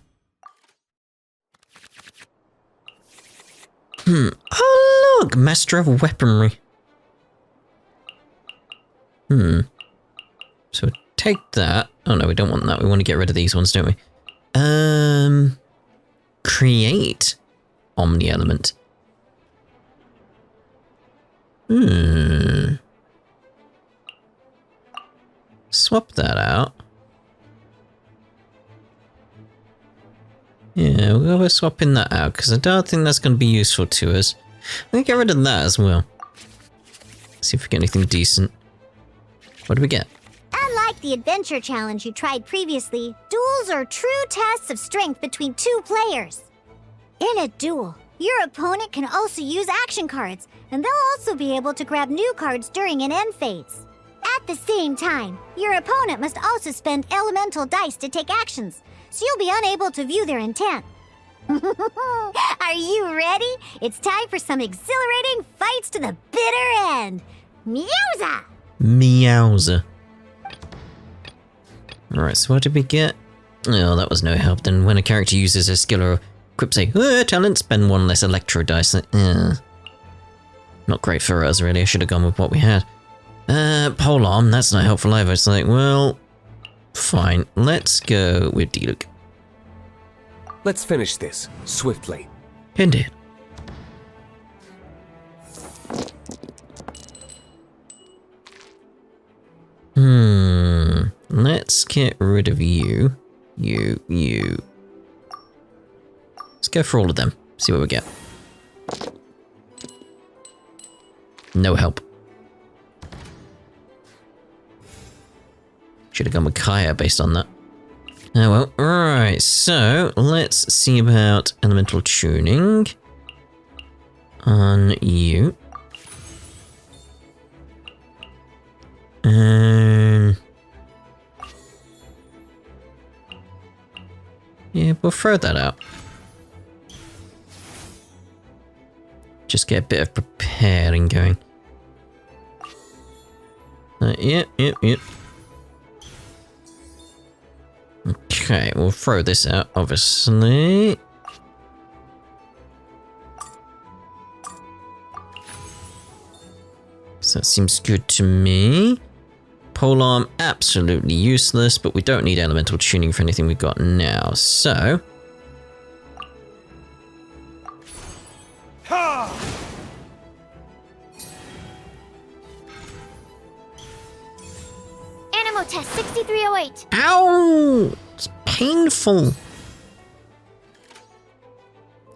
Oh look, Master of Weaponry. So take that. Oh no, we don't want that. We want to get rid of these ones, don't we? Create Omni Element. Swap that out. Yeah, we'll go swapping that out, because I don't think that's going to be useful to us. I'm going to get rid of that as well. See if we get anything decent. What do we get? Unlike the adventure challenge you tried previously, duels are true tests of strength between 2 players. In a duel, your opponent can also use action cards, and they'll also be able to grab new cards during an end phase. At the same time, your opponent must also spend elemental dice to take actions, so you'll be unable to view their intent. Are you ready? It's time for some exhilarating fights to the bitter end. Meowza! Meowza. Alright, so what did we get? Oh, that was no help. Then when a character uses a skill or equips a talent, spend 1 less electro dice. Not great for us, really. I should have gone with what we had. Polearm, that's not helpful either. It's like, well, fine. Let's go with Diluc. Let's finish this, swiftly. Indeed. Let's get rid of you. You. Let's go for all of them. See what we get. No help. Should have gone with Kaya based on that. Oh well, alright, so let's see about elemental tuning on you. Yeah, we'll throw that out. Just get a bit of preparing going. Yep. Okay, we'll throw this out, obviously. So that seems good to me. Polearm, absolutely useless, but we don't need elemental tuning for anything we've got now, so... Animo test 63 Ow! It's painful.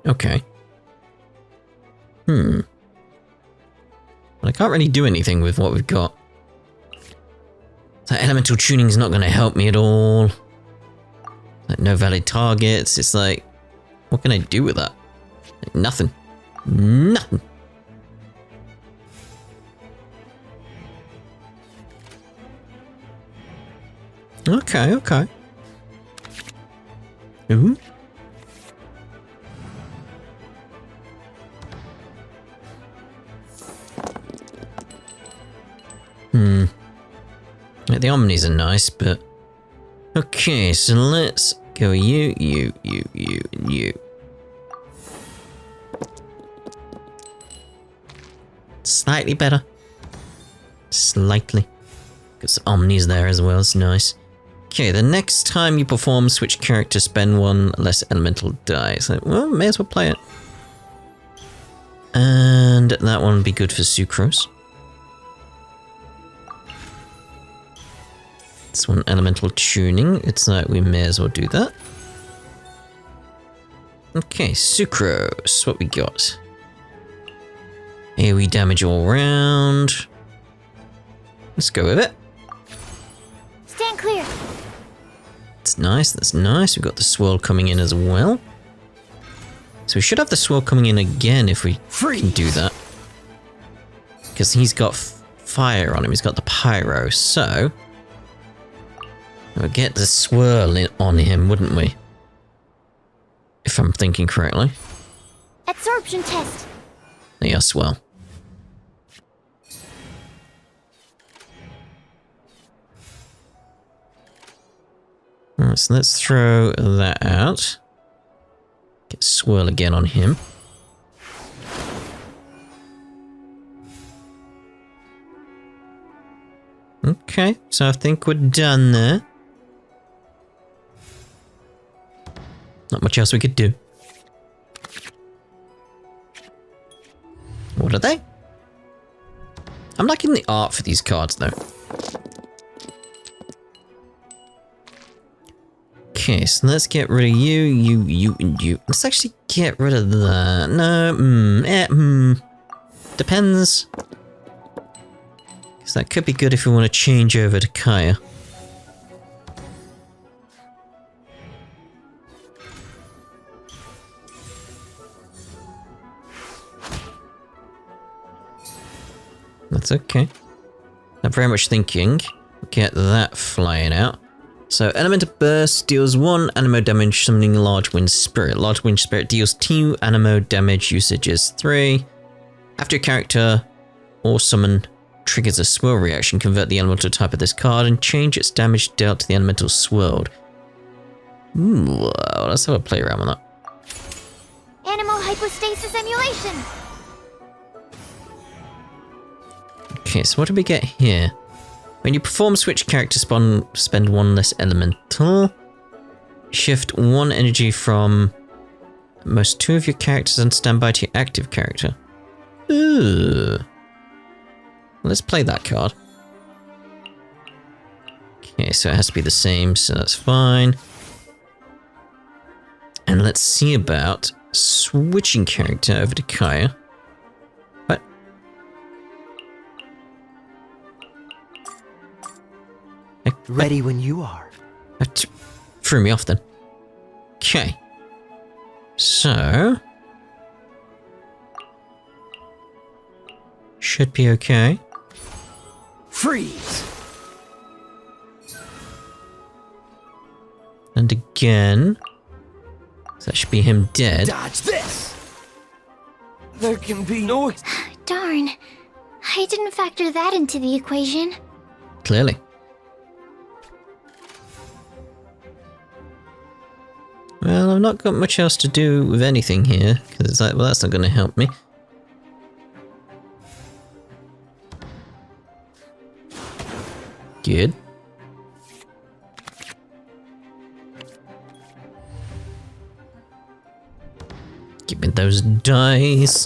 Okay. Well, I can't really do anything with what we've got. That elemental tuning is not going to help me at all. Like, no valid targets. It's like, what can I do with that? Like, nothing. Nothing. Okay, okay. Ooh. The Omnis are nice, but... Okay, so let's go you, and you. Slightly better. Slightly. Got some Omnis there as well, it's nice. Okay, the next time you perform, switch character, spend one less elemental die. So, well, may as well play it. And that one would be good for Sucrose. This one, elemental tuning. It's like we may as well do that. Okay, Sucrose. What we got? AoE damage all round. Let's go with it. Stand clear. That's nice, that's nice. We've got the swirl coming in as well. So we should have the swirl coming in again if we can do that. Because he's got fire on him, he's got the pyro, so... we'll get the swirl on him, wouldn't we? If I'm thinking correctly. Absorption test. Yes, well. Alright, so let's throw that out. Get swirl again on him. Okay, so I think we're done there. Not much else we could do. What are they? I'm liking the art for these cards though. Okay, so let's get rid of you, and you. Let's actually get rid of that. No, depends. Because that could be good if we want to change over to Kaya. That's okay. Not very much thinking. Get that flying out. So, Elemental Burst deals 1 animo damage, summoning Large Wind Spirit. Large Wind Spirit deals 2 animo damage, usage is 3. After a character or summon triggers a swirl reaction, convert the elemental type of this card and change its damage dealt to the elemental swirled. Ooh, let's have a play around with that. Animal hypostasis emulation. Okay, so what do we get here? When you perform switch character spend 1 less elemental. Shift 1 energy from most 2 of your characters and standby to your active character. Ooh. Let's play that card. Okay, so it has to be the same, so that's fine. And let's see about switching character over to Kaya. What? Ready when you are. That threw me off then. Okay. So... should be okay. Freeze! And again. So that should be him dead. Dodge this! There can be no... Darn. I didn't factor that into the equation. Clearly. Well, I've not got much else to do with anything here, because it's like, well, that's not going to help me. Good. Give me those dice.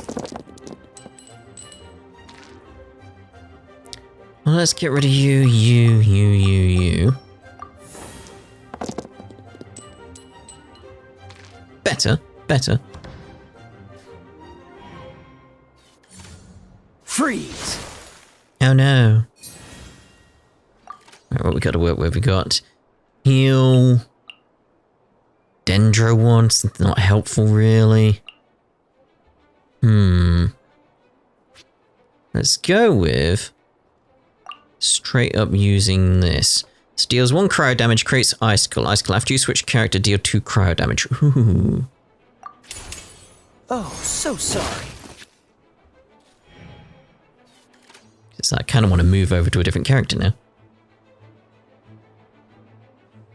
Well, let's get rid of you. better. Better. Freeze! Oh no. Alright, what we got to work with? We got heal. Dendro once, not helpful really. Let's go with straight up using this. This deals 1 cryo damage, creates icicle. Icicle, after you switch character, deal 2 cryo damage. Ooh. Oh, so sorry. So I kind of want to move over to a different character now.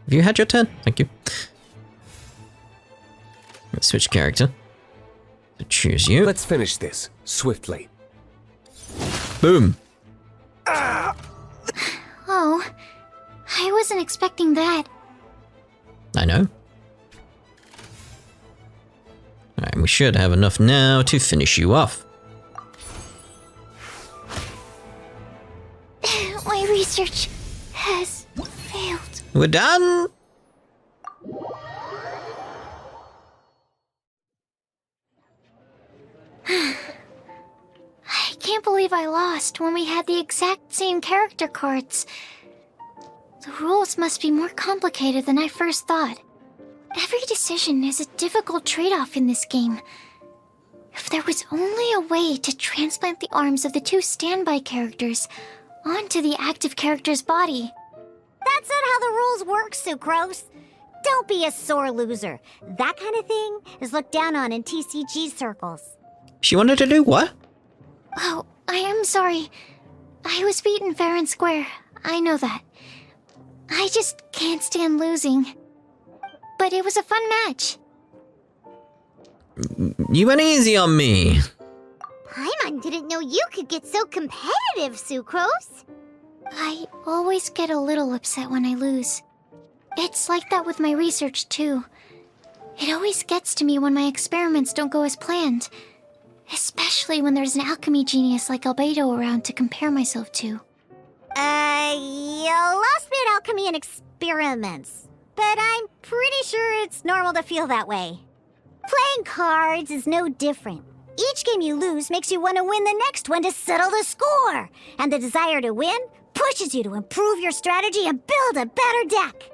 Have you had your turn? Thank you. Let's switch character. So choose you. Let's finish this swiftly. Boom. Oh, I wasn't expecting that. I know. Alright, we should have enough now to finish you off. My research has failed. We're done! I can't believe I lost when we had the exact same character cards. The rules must be more complicated than I first thought. Every decision is a difficult trade-off in this game. If there was only a way to transplant the arms of the 2 standby characters onto the active character's body. That's not how the rules work, Sucrose. Don't be a sore loser. That kind of thing is looked down on in TCG circles. She wanted to do what? Oh, I am sorry. I was beaten fair and square. I know that. I just can't stand losing. But it was a fun match. You went easy on me. Paimon didn't know you could get so competitive, Sucrose. I always get a little upset when I lose. It's like that with my research, too. It always gets to me when my experiments don't go as planned. Especially when there's an alchemy genius like Albedo around to compare myself to. You lost me at alchemy and experiments. But I'm pretty sure it's normal to feel that way. Playing cards is no different. Each game you lose makes you want to win the next one to settle the score. And the desire to win pushes you to improve your strategy and build a better deck.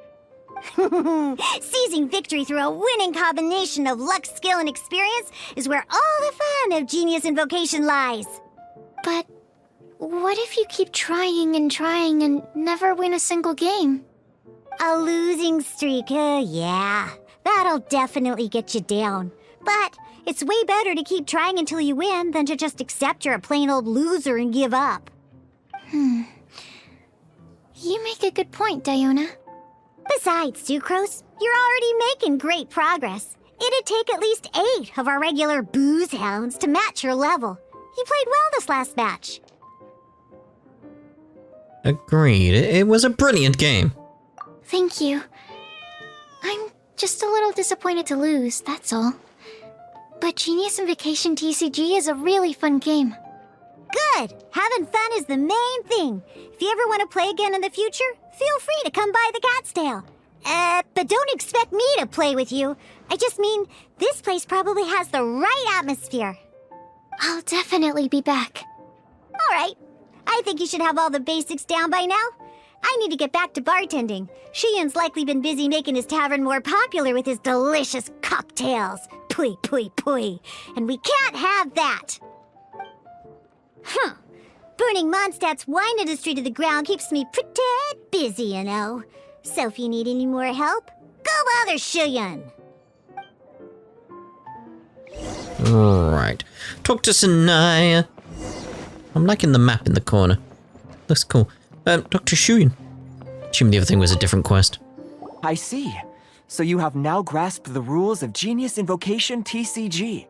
Seizing victory through a winning combination of luck, skill, and experience is where all the fun of Genius Invocation lies. But what if you keep trying and never win a single game? A losing streak, yeah. That'll definitely get you down. But it's way better to keep trying until you win than to just accept you're a plain old loser and give up. You make a good point, Diona. Besides, Sucrose, you're already making great progress. It'd take at least 8 of our regular booze hounds to match your level. You played well this last match. Agreed. It was a brilliant game. Thank you. I'm just a little disappointed to lose, that's all. But Genius Invocation TCG is a really fun game. Good! Having fun is the main thing. If you ever want to play again in the future, feel free to come by the Cat's Tail. But don't expect me to play with you. I just mean, this place probably has the right atmosphere. I'll definitely be back. Alright. I think you should have all the basics down by now. I need to get back to bartending. Shiyan's likely been busy making his tavern more popular with his delicious cocktails. Pui, pui, pui. And we can't have that. Burning Mondstadt's wine industry to the ground keeps me pretty busy, you know. So if you need any more help, go bother Shiyan. Alright. Talk to Snezhnaya. I'm liking the map in the corner. Looks cool. Dr. Shuyin. Assume the other thing was a different quest. I see. So you have now grasped the rules of Genius Invocation TCG.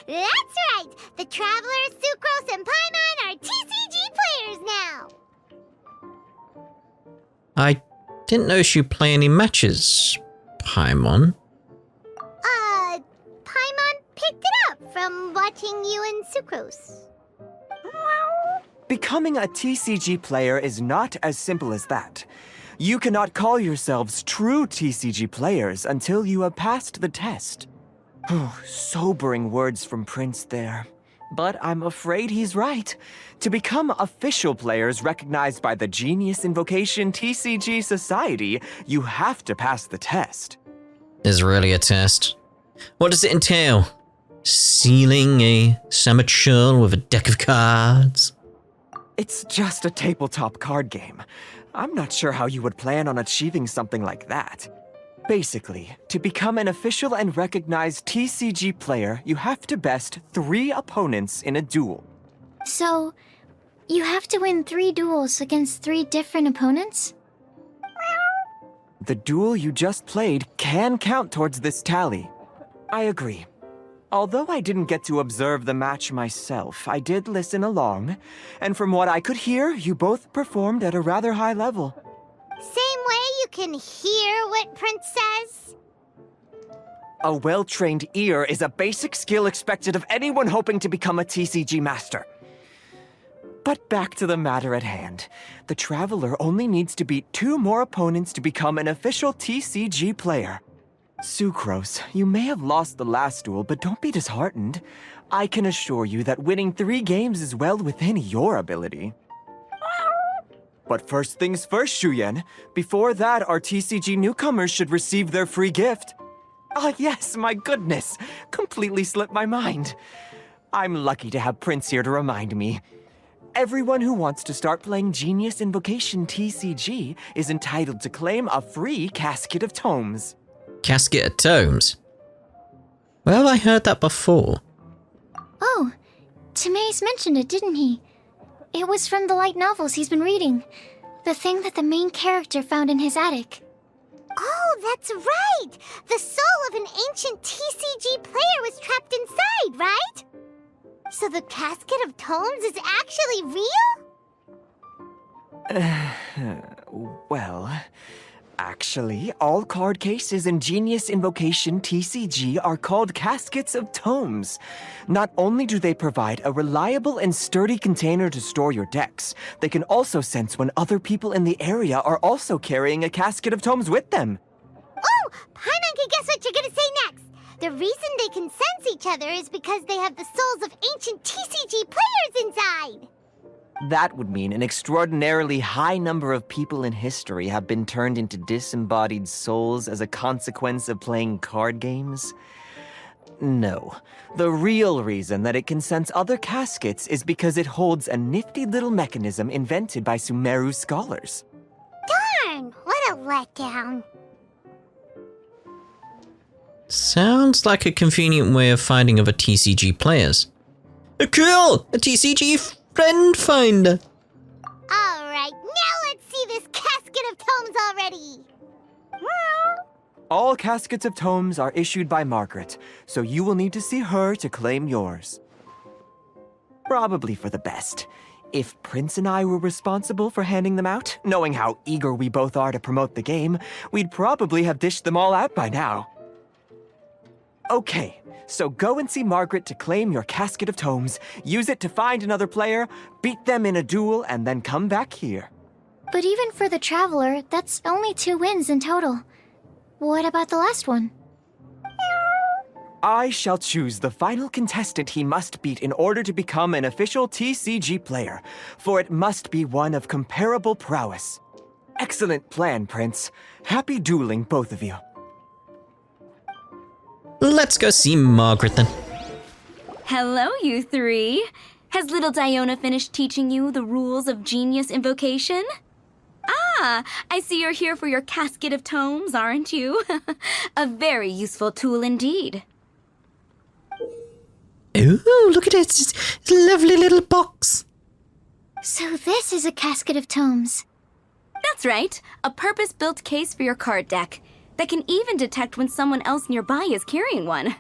That's right! The Travelers, Sucrose, and Paimon are TCG players now! I didn't know you play any matches, Paimon. Paimon picked it up from watching you and Sucrose. Becoming a TCG player is not as simple as that. You cannot call yourselves true TCG players until you have passed the test. Sobering words from Prince there. But I'm afraid he's right. To become official players recognized by the Genius Invocation TCG Society, you have to pass the test. There's really a test. What does it entail? Sealing a summit shell with a deck of cards? It's just a tabletop card game. I'm not sure how you would plan on achieving something like that. Basically, to become an official and recognized TCG player, you have to best 3 opponents in a duel. So, you have to win 3 duels against 3 different opponents? The duel you just played can count towards this tally. I agree. Although I didn't get to observe the match myself, I did listen along, and from what I could hear, you both performed at a rather high level. Same way you can hear what Prince says? A well-trained ear is a basic skill expected of anyone hoping to become a TCG master. But back to the matter at hand. The Traveler only needs to beat 2 more opponents to become an official TCG player. Sucrose, you may have lost the last duel, but don't be disheartened. I can assure you that winning 3 games is well within your ability. But first things first, Shuyen. Before that, our TCG newcomers should receive their free gift. Ah, yes, my goodness. Completely slipped my mind. I'm lucky to have Prince here to remind me. Everyone who wants to start playing Genius Invocation TCG is entitled to claim a free Casket of Tomes. Casket of Tomes? Where have I heard that before? Oh, Timaeus mentioned it, didn't he? It was from the light novels he's been reading. The thing that the main character found in his attic. Oh, that's right! The soul of an ancient TCG player was trapped inside, right? So the Casket of Tomes is actually real? Well, actually, all card cases in Genius Invocation TCG are called Caskets of Tomes. Not only do they provide a reliable and sturdy container to store your decks, they can also sense when other people in the area are also carrying a Casket of Tomes with them. Oh! Paimon can guess what you're gonna say next! The reason they can sense each other is because they have the souls of ancient TCG players inside! That would mean an extraordinarily high number of people in history have been turned into disembodied souls as a consequence of playing card games. No. The real reason that it can sense other caskets is because it holds a nifty little mechanism invented by Sumeru scholars. Darn! What a letdown. Sounds like a convenient way of finding other TCG players. Cool! A TCG friend finder! Alright, now let's see this Casket of Tomes already! All Caskets of Tomes are issued by Margaret, so you will need to see her to claim yours. Probably for the best. If Prince and I were responsible for handing them out, knowing how eager we both are to promote the game, we'd probably have dished them all out by now. Okay, so go and see Margaret to claim your Casket of Tomes, use it to find another player, beat them in a duel, and then come back here. But even for the Traveler, that's only 2 wins in total. What about the last one? I shall choose the final contestant he must beat in order to become an official TCG player, for it must be one of comparable prowess. Excellent plan, Prince. Happy dueling, both of you. Let's go see Margaret then. Hello, you 3. Has little Diona finished teaching you the rules of Genius Invocation? Ah, I see you're here for your Casket of Tomes, aren't you? A very useful tool indeed. Ooh, look at it. It's a lovely little box. So this is a Casket of Tomes. That's right, a purpose-built case for your card deck that can even detect when someone else nearby is carrying one.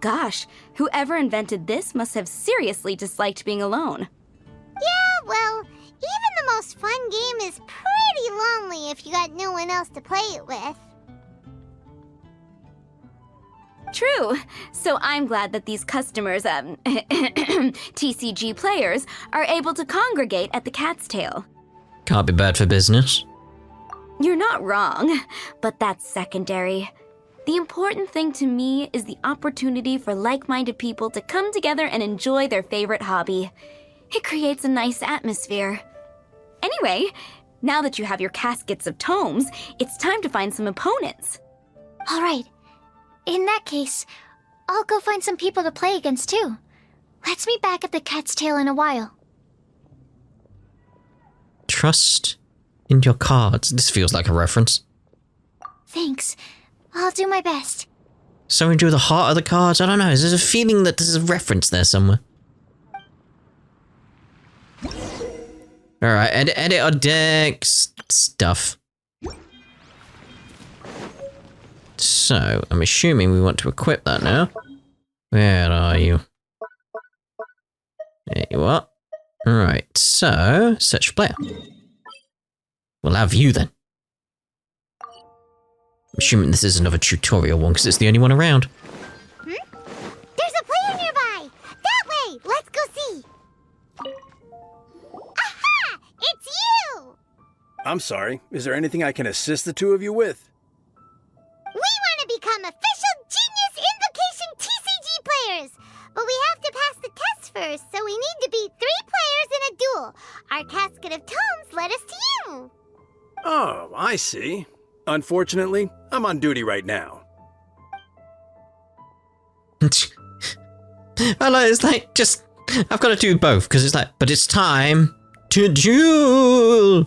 Gosh, whoever invented this must have seriously disliked being alone. Yeah, well, even the most fun game is pretty lonely if you got no one else to play it with. True. So I'm glad that these customers, TCG players, are able to congregate at the Cat's Tail. Can't be bad for business. You're not wrong, but that's secondary. The important thing to me is the opportunity for like-minded people to come together and enjoy their favorite hobby. It creates a nice atmosphere. Anyway, now that you have your caskets of tomes, it's time to find some opponents. All right. In that case, I'll go find some people to play against too. Let's meet back at the Cat's Tail in a while. Trust in your cards. This feels like a reference. Thanks. I'll do my best. Something to do with the heart of the cards? I don't know. There's a feeling that there's a reference there somewhere. Alright, edit our decks stuff. So, I'm assuming we want to equip that now. Where are you? There you are. Alright, so, search for player. We'll have you then. I'm assuming this is another tutorial one because it's the only one around. There's a player nearby! That way! Let's go see! Aha! It's you! I'm sorry. Is there anything I can assist the two of you with? We want to become official Genius Invocation TCG players! But we have to pass the test first, so we need to beat 3 players in a duel. Our casket of tomes led us to you. Oh, I see. Unfortunately, I'm on duty right now. I know, it's like, just, I've got to do both, because it's like, but it's time to duel!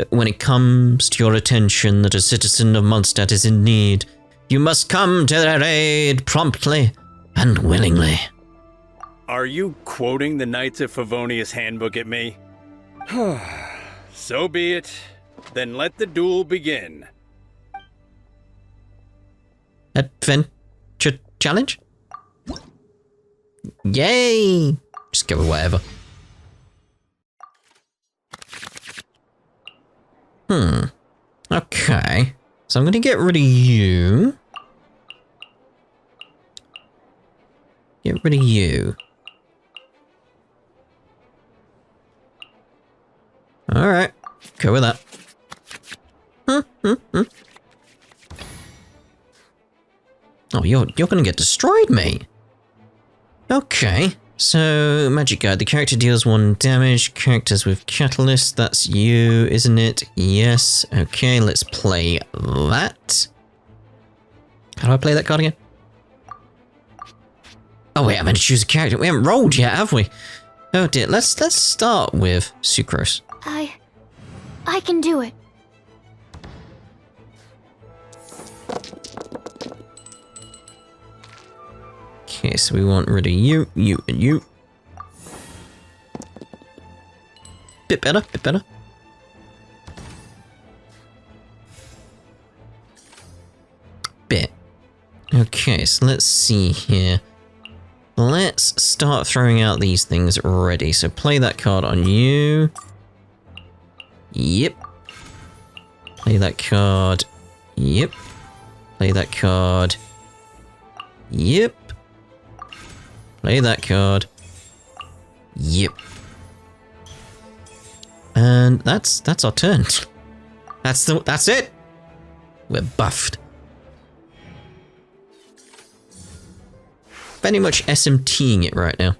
When it comes to your attention that a citizen of Mondstadt is in need, you must come to their aid promptly and willingly. Are you quoting the Knights of Favonius handbook at me? So be it. Then let the duel begin. Adventure challenge? Yay! Just go with whatever. Okay. So I'm going to get rid of you. Get rid of you. Alright. Go with that. Oh, you're gonna get destroyed, mate. Okay. So, Magic Guide. The character deals 1 damage. Characters with Catalyst. That's you, isn't it? Yes. Okay, let's play that. How do I play that card again? Oh wait, I'm gonna choose a character. We haven't rolled yet, have we? Oh dear. Let's start with Sucrose. I can do it. Okay, so we want rid of you, you, and you. Bit better, bit better. Bit. Okay, so let's see here. Let's start throwing out these things already. So play that card on you. Yep. Play that card. Yep. Play that card. Yep. Play that card. Yep. And that's our turn. That's it. We're buffed. Very much SMTing it right now.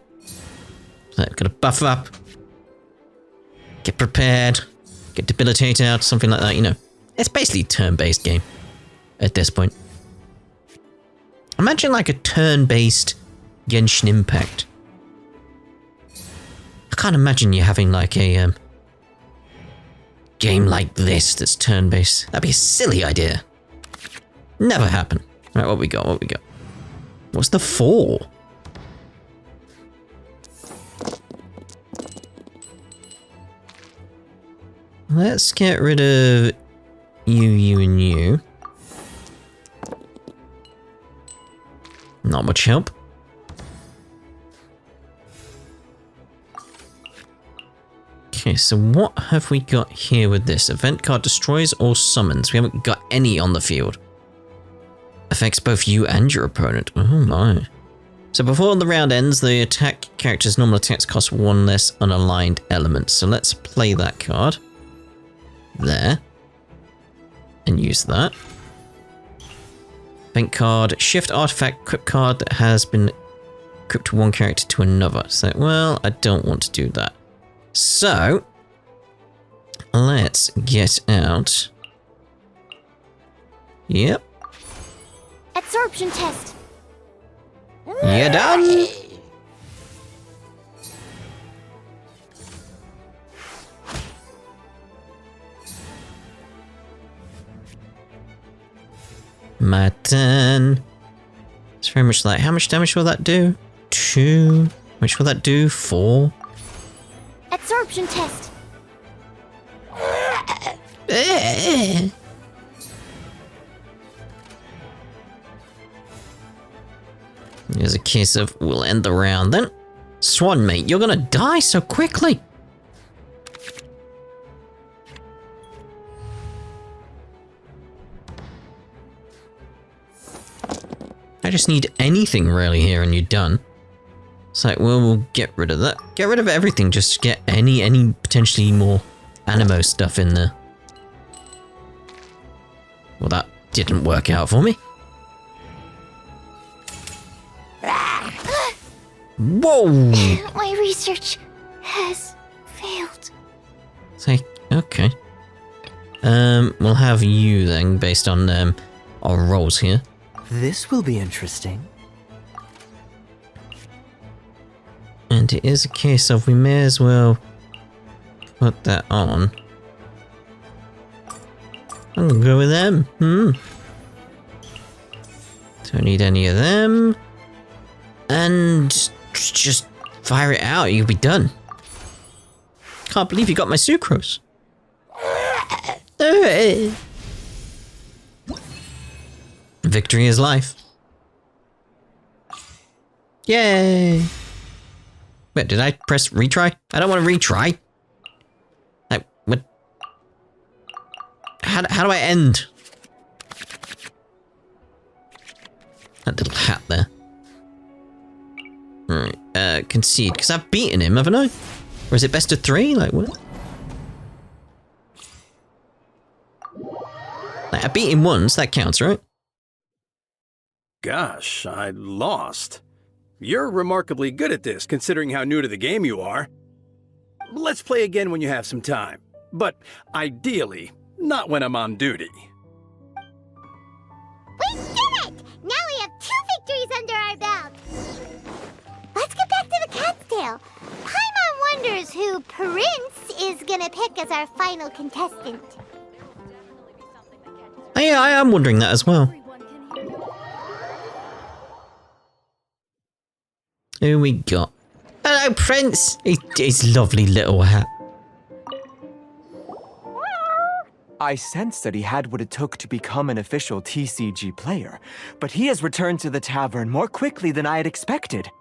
So gotta buff up. Get prepared. Get debilitated out, something like that, you know. It's basically a turn-based game at this point. Imagine like a turn-based Genshin Impact. I can't imagine you having like a game like this that's turn-based. That'd be a silly idea. Never happen. Right, what we got? What we got? What's the 4? Let's get rid of you, you, and you. Not much help. Okay, so what have we got here with this? Event card destroys or summons. We haven't got any on the field. Affects both you and your opponent. Oh my. So before the round ends, the attack character's normal attacks cost 1 less unaligned element. So let's play that card. There. and use that. Bank card, shift artifact, equip card that has been equipped to one character to another. So, well, I don't want to do that. So, let's get out. Yep. Absorption test. You're done. My turn. It's very much like, how much damage will that do? 2. How much will that do? 4. Absorption test. There's a case of, we'll end the round then. Swan, mate, you're gonna die so quickly. I just need anything really here and you're done. It's like, well, we'll get rid of that. Get rid of everything, just get any potentially more Animo stuff in there. Well, that didn't work out for me. Whoa! My research has failed. It's like, okay. We'll have you then, based on our roles here. This will be interesting. And it is a case of we may as well put that on. I'm gonna go with them. Don't need any of them. And just fire it out, you'll be done. Can't believe you got my Sucrose. Victory is life. Yay! Wait, did I press retry? I don't want to retry. What? How do I end? That little hat there. Alright, concede. Because I've beaten him, haven't I? Or is it best of 3? Like, what? Like, I beat him once, that counts, right? Gosh, I lost. You're remarkably good at this, considering how new to the game you are. Let's play again when you have some time. But ideally, not when I'm on duty. We did it! Now we have 2 victories under our belt. Let's get back to the cat's tail. Paimon wonders who Prince is gonna pick as our final contestant. Yeah, I am wondering that as well. Who we got? Hello, Prince! His lovely little hat. I sensed that he had what it took to become an official TCG player, but he has returned to the tavern more quickly than I had expected.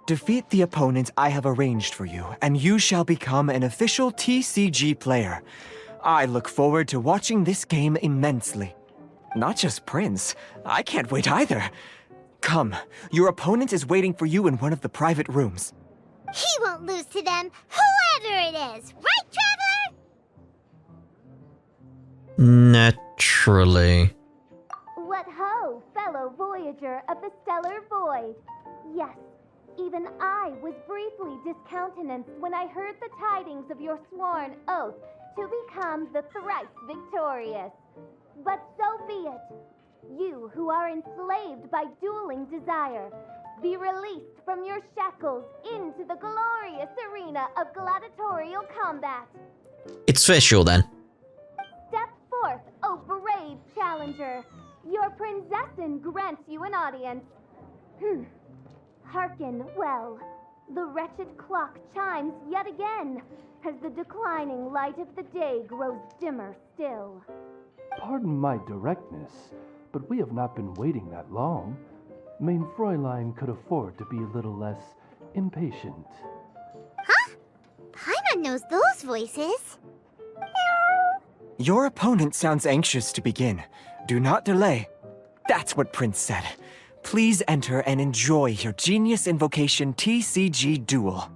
Defeat the opponent I have arranged for you, and you shall become an official TCG player. I look forward to watching this game immensely. Not just Prince, I can't wait either. Come, your opponent is waiting for you in one of the private rooms. He won't lose to them, whoever it is. Right, Traveler? Naturally. What ho, fellow voyager of the stellar void. Yes, even I was briefly discountenanced when I heard the tidings of your sworn oath to become the thrice victorious. But so be it. You who are enslaved by dueling desire, be released from your shackles into the glorious arena of gladiatorial combat. It's official then. Step forth, O brave challenger. Your princessin grants you an audience. Hearken well. The wretched clock chimes yet again, as the declining light of the day grows dimmer still. Pardon my directness, but we have not been waiting that long. Mein Fräulein could afford to be a little less impatient. Huh? Paimon knows those voices. Your opponent sounds anxious to begin. Do not delay. That's what Prince said. Please enter and enjoy your Genius Invocation TCG duel.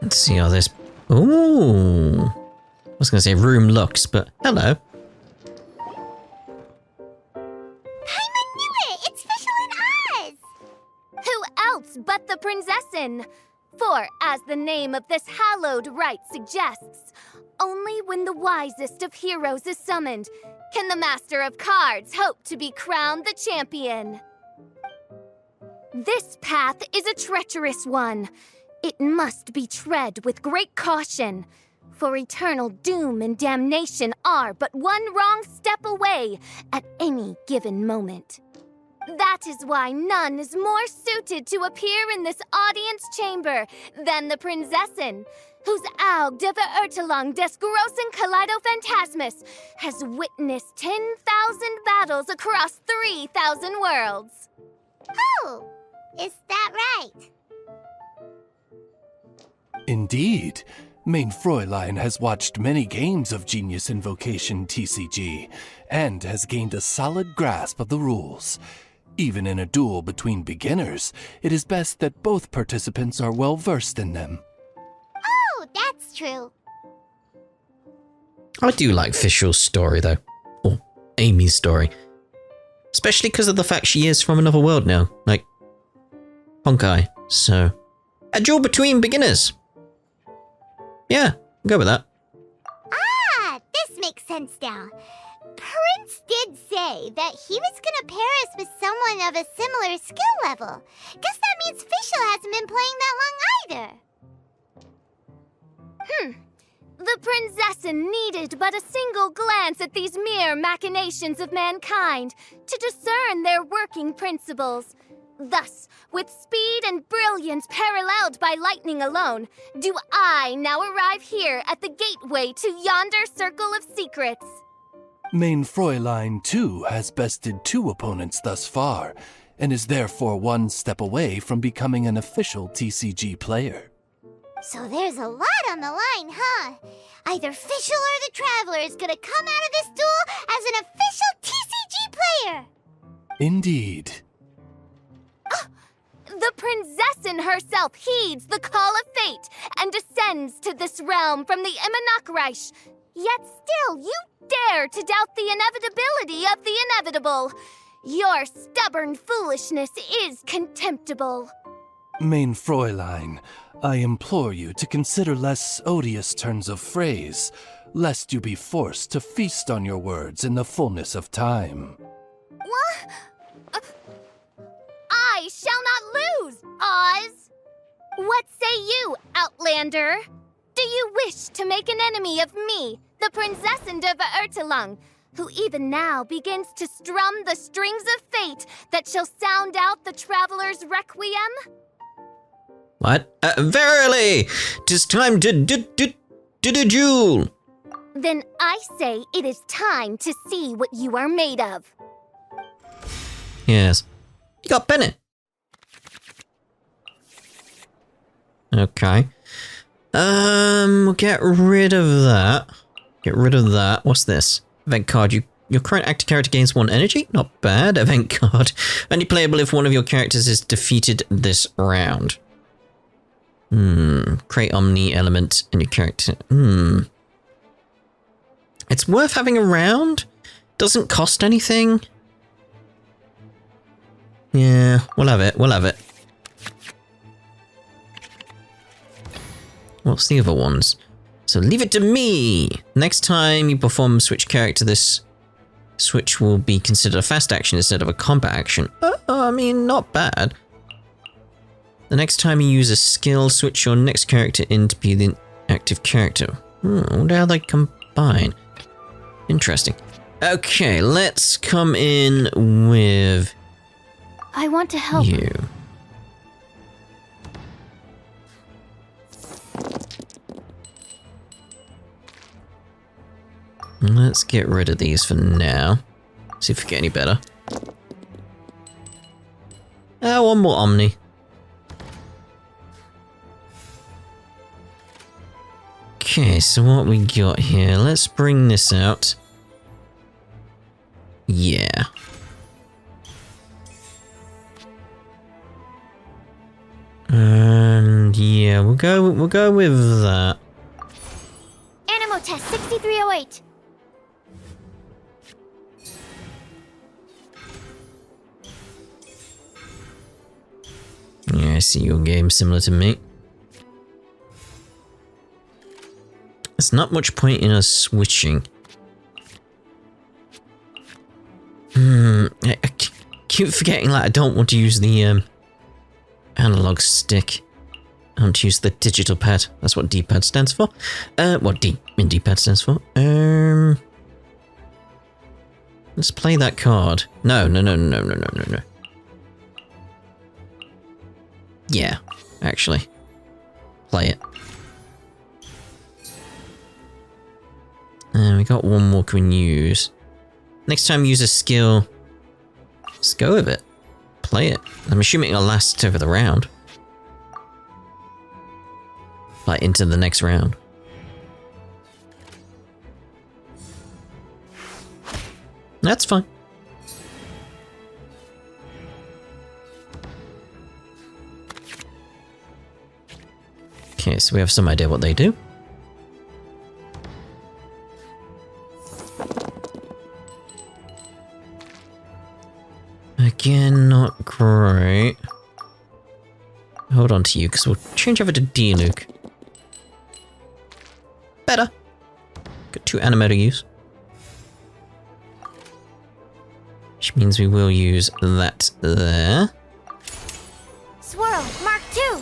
Let's see how this... Ooh. I was going to say room looks, but hello. Paimon knew it! It's Fischl and Oz! Who else but the Prinzessin? For, as the name of this hallowed rite suggests, only when the wisest of heroes is summoned can the Master of Cards hope to be crowned the champion. This path is a treacherous one. It must be tread with great caution, for eternal doom and damnation are but one wrong step away at any given moment. That is why none is more suited to appear in this audience chamber than the Prinzessin, whose Aug de Verurtelang des großen Kaleido-Phantasmus has witnessed 10,000 battles across 3,000 worlds. Oh, is that right? Indeed. Main Fräulein has watched many games of Genius Invocation TCG, and has gained a solid grasp of the rules. Even in a duel between beginners, it is best that both participants are well versed in them. Oh, that's true. I do like Fischl's story, though. Or Amy's story. Especially because of the fact she is from another world now. Like, Honkai. So, a duel between beginners. Yeah, I'll go with that. Ah, this makes sense now. Prince did say that he was gonna pair us with someone of a similar skill level. Guess that means Fischl hasn't been playing that long either. The Prinzessin needed but a single glance at these mere machinations of mankind to discern their working principles. Thus, with speed and brilliance paralleled by lightning alone, do I now arrive here at the gateway to yonder circle of secrets. Main Fräulein, too, has bested 2 opponents thus far, and is therefore one step away from becoming an official TCG player. So there's a lot on the line, huh? Either Fischl or the Traveler is gonna come out of this duel as an official TCG player! Indeed. The Prinzessin herself heeds the call of fate and descends to this realm from the Immanakreich. Yet still, you dare to doubt the inevitability of the inevitable. Your stubborn foolishness is contemptible. Main Fräulein, I implore you to consider less odious turns of phrase, lest you be forced to feast on your words in the fullness of time. What? I shall not lose, Oz! What say you, Outlander? Do you wish to make an enemy of me, the Prinzessin de Verurtelang, who even now begins to strum the strings of fate that shall sound out the Traveler's Requiem? What? Verily! 'Tis time to duel! Then I say it is time to see what you are made of. Yes. You got Bennett. Okay. We'll get rid of that. Get rid of that. What's this? Event card. Your current active character gains 1 energy? Not bad. Event card. Only playable if one of your characters is defeated this round. Create Omni element in your character. It's worth having around. Doesn't cost anything. Yeah, we'll have it. We'll have it. What's the other ones? So leave it to me. Next time you perform switch character, this switch will be considered a fast action instead of a combat action. I mean, not bad. The next time you use a skill, switch your next character in to be the active character. I wonder how they combine. Interesting. Okay, let's come in with I want to help. you. Let's get rid of these for now. See if we get any better. One more Omni. Okay, so what we got here? Let's bring this out. Yeah. And yeah, Yeah, we'll go with that. Animo test 6308. Yeah, I see your game similar to me. There's not much point in us switching. I keep forgetting, like, I don't want to use the analog stick. I want to use the digital pad. That's what D-pad stands for. What D in D-pad stands for. Let's play that card. No. Yeah, actually. Play it. And we got one more we can use. Next time use a skill, just go with it. Play it. I'm assuming it'll last over the round. Like into the next round. That's fine. Okay, so we have some idea what they do. Again, not great. Hold on to you, because we'll change over to D-Luke. Better. Got 2 animo to use. Which means we will use that there. Swirl, Mark 2.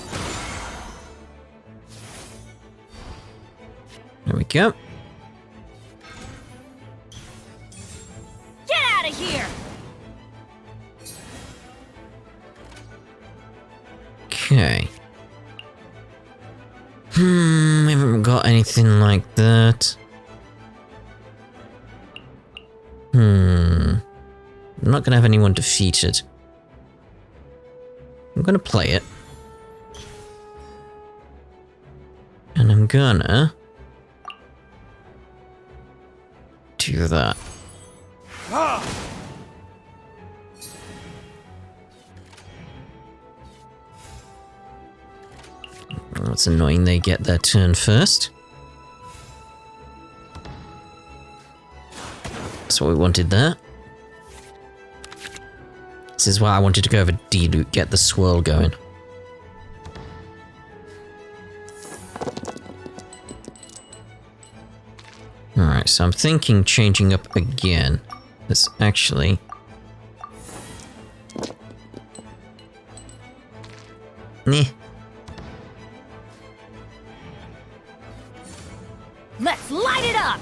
There we go. Get out of here! Okay. We haven't got anything like that. I'm not gonna have anyone defeated. I'm gonna play it. And I'm gonna do that. That's annoying, they get their turn first. That's what we wanted there. This is why I wanted to go over D-Loot, get the swirl going. Alright, so I'm thinking changing up again. Let's actually... Nah. Let's light it up!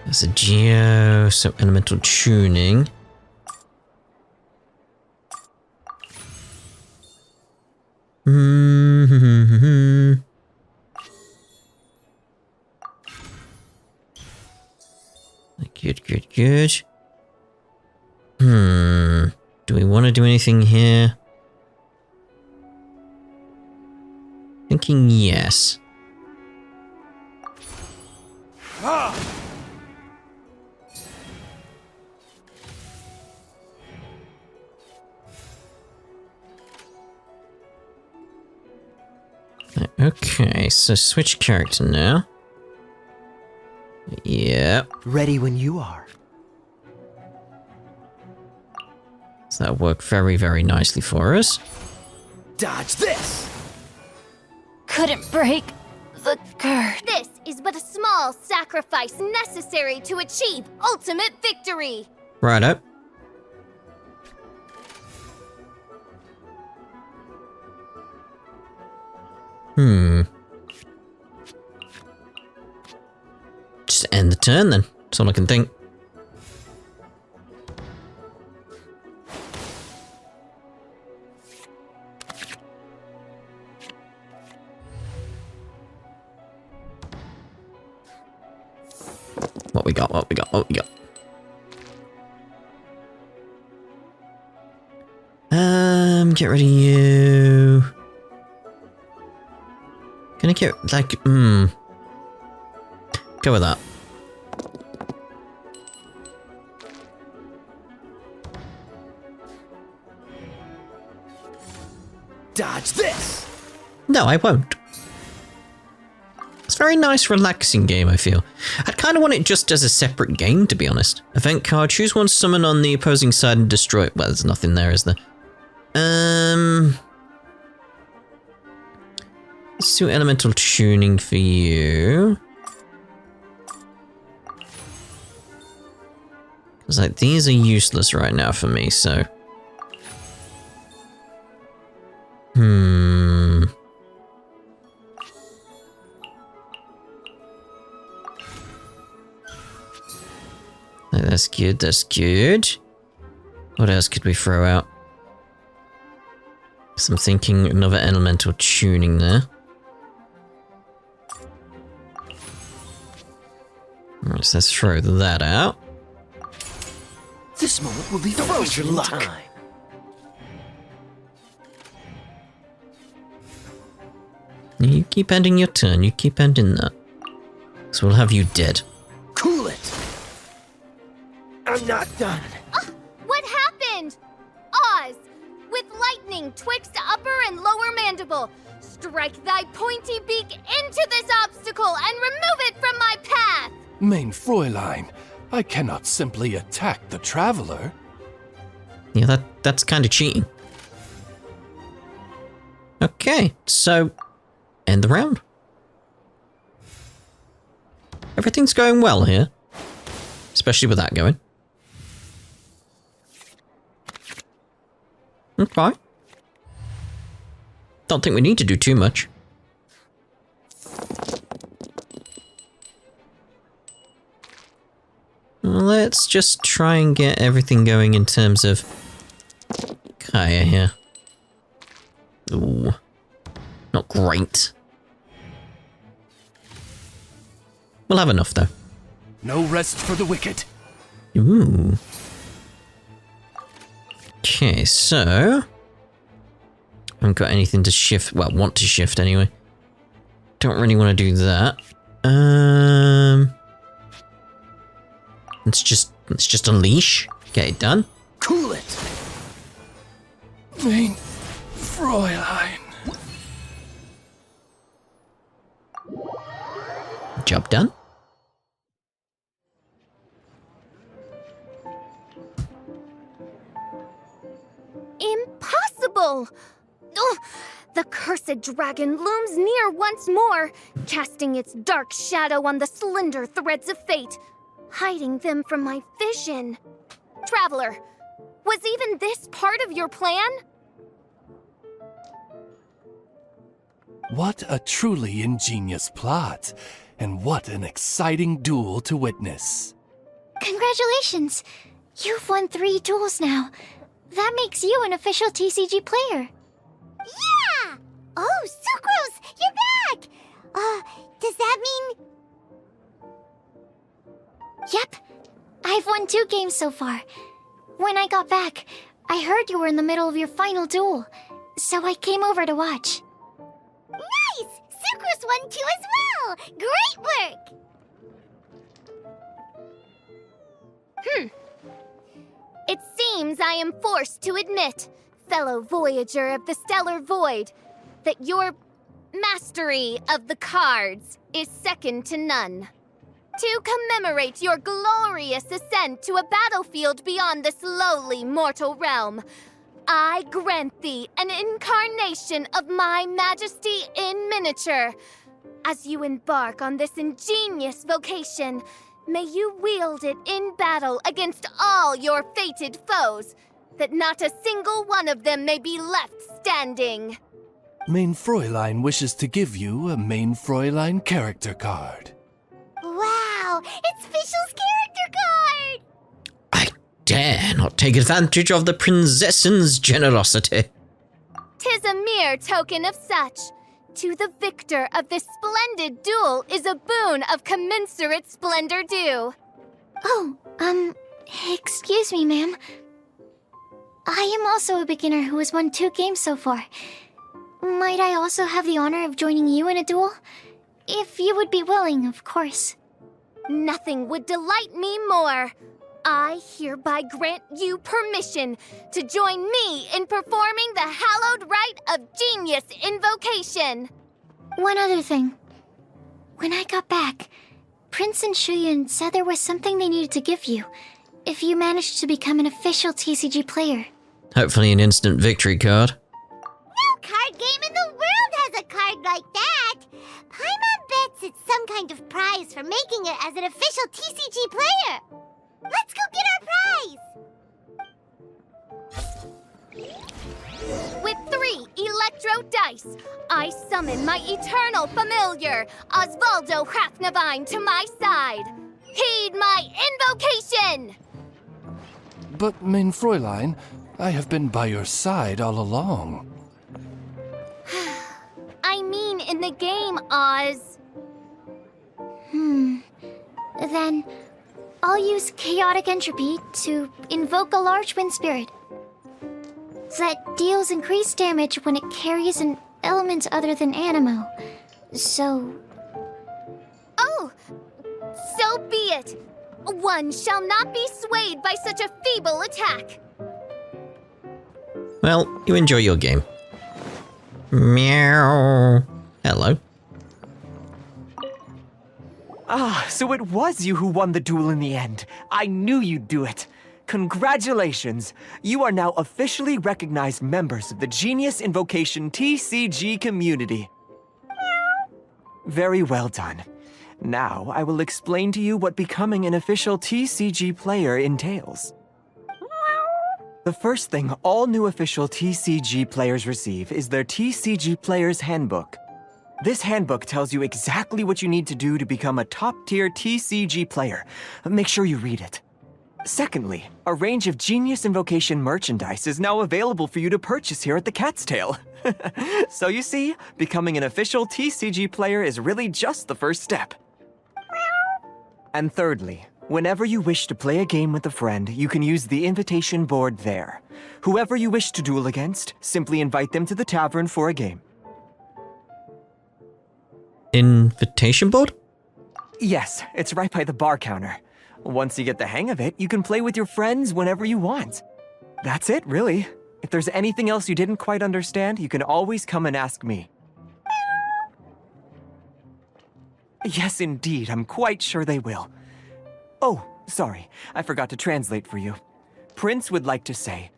There's a Geo, so elemental tuning. Good. Do we want to do anything here? Thinking yes. Okay, so switch character now. Yep. Ready when you are. So that worked very, very nicely for us. Dodge this! Couldn't break the curse. This is but a small sacrifice necessary to achieve ultimate victory. Righto. Just end the turn then. That's all I can think. What we got? Get rid of you. Gonna get, like, go with that. Dodge this! No, I won't. It's a very nice, relaxing game, I feel. I'd kind of want it just as a separate game, to be honest. Event card, choose one summon on the opposing side and destroy it. Well, there's nothing there, is there? Let's do elemental tuning for you. Because like, these are useless right now for me, so... That's good, that's good. What else could we throw out? So I'm thinking another elemental tuning there. Alright, so let's throw that out. This moment will be frozen in time. You keep ending your turn, you keep ending that. So we'll have you dead. Cool it! I'm not done. What happened? Oz! With lightning twixt upper and lower mandible, strike thy pointy beak into this obstacle and remove it from my path! Mein Fräulein, I cannot simply attack the traveler. Yeah, that's kind of cheating. Okay, so end the round. Everything's going well here, especially with that going. Okay. Don't think we need to do too much. Let's just try and get everything going in terms of Kaya here. Ooh. Not great. We'll have enough though. No rest for the wicked. Ooh. Okay, so... I haven't got anything to shift, well, want to shift anyway. Don't really want to do that. Let's just unleash. Get it done. Cool it! Mein Fräulein. Job done. Impossible! Ugh, the cursed dragon looms near once more, casting its dark shadow on the slender threads of fate, hiding them from my vision. Traveler, was even this part of your plan? What a truly ingenious plot, and what an exciting duel to witness. Congratulations! You've won 3 duels now. That makes you an official TCG player. Yeah! Oh, Sucrose, you're back! Does that mean... Yep. I've won 2 games so far. When I got back, I heard you were in the middle of your final duel, so I came over to watch. Nice! Sucrose won 2 as well! Great work! It seems I am forced to admit, fellow voyager of the stellar void, that your mastery of the cards is second to none. To commemorate your glorious ascent to a battlefield beyond this lowly mortal realm, I grant thee an incarnation of my majesty in miniature. As you embark on this ingenious vocation, may you wield it in battle against all your fated foes, that not a single one of them may be left standing. Mein Fräulein wishes to give you a Mein Fräulein character card. Wow, it's Fischl's character card! I dare not take advantage of the princess's generosity. 'Tis a mere token of such. To the victor of this splendid duel is a boon of commensurate splendor due. Oh, excuse me, ma'am. I am also a beginner who has won 2 games so far. Might I also have the honor of joining you in a duel? If you would be willing, of course. Nothing would delight me more. I hereby grant you permission to join me in performing the hallowed rite of genius invocation. One other thing. When I got back, Prince and Shuyan said there was something they needed to give you if you managed to become an official TCG player. Hopefully an instant victory card. No card game in the world has a card like that! Paimon bets it's some kind of prize for making it as an official TCG player! Let's go get our prize! With 3 electro dice, I summon my eternal familiar, Osvaldo Hrafnavine, to my side. Heed my invocation! But, mein Fräulein, I have been by your side all along. I mean in the game, Oz. Then, I'll use Chaotic Entropy to invoke a large wind spirit that deals increased damage when it carries an element other than Animo. So... Oh, so be it. One shall not be swayed by such a feeble attack. Well, you enjoy your game. Meow. Hello. Ah, so it was you who won the duel in the end. I knew you'd do it. Congratulations. You are now officially recognized members of the Genius Invocation TCG community. Very well done. Now, I will explain to you what becoming an official TCG player entails. The first thing all new official TCG players receive is their TCG Player's Handbook. This handbook tells you exactly what you need to do to become a top-tier TCG player. Make sure you read it. Secondly, a range of Genius Invocation merchandise is now available for you to purchase here at the Cat's Tail. So you see, becoming an official TCG player is really just the first step. And thirdly, whenever you wish to play a game with a friend, you can use the invitation board there. Whoever you wish to duel against, simply invite them to the tavern for a game. Invitation board? Yes, it's right by the bar counter. Once you get the hang of it, you can play with your friends whenever you want. That's it, really. If there's anything else you didn't quite understand, you can always come and ask me. Yes, indeed, I'm quite sure they will. Oh, sorry, I forgot to translate for you. Prince would like to say,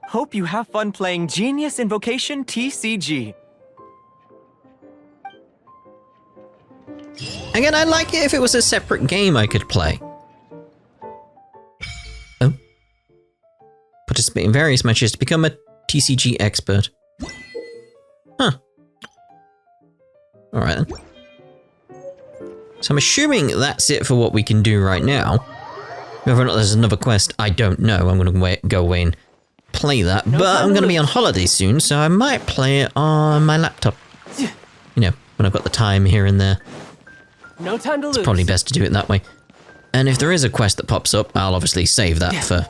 hope you have fun playing Genius Invocation TCG. Again, I'd like it if it was a separate game I could play. Oh. Participate in various matches to become a TCG expert. Huh. Alright then. So I'm assuming that's it for what we can do right now. Whether or not there's another quest, I don't know. I'm going to go away and play that. But I'm going to be on holiday soon, so I might play it on my laptop. You know, when I've got the time here and there. No time to lose. It's probably best to do it that way. And if there is a quest that pops up, I'll obviously save that for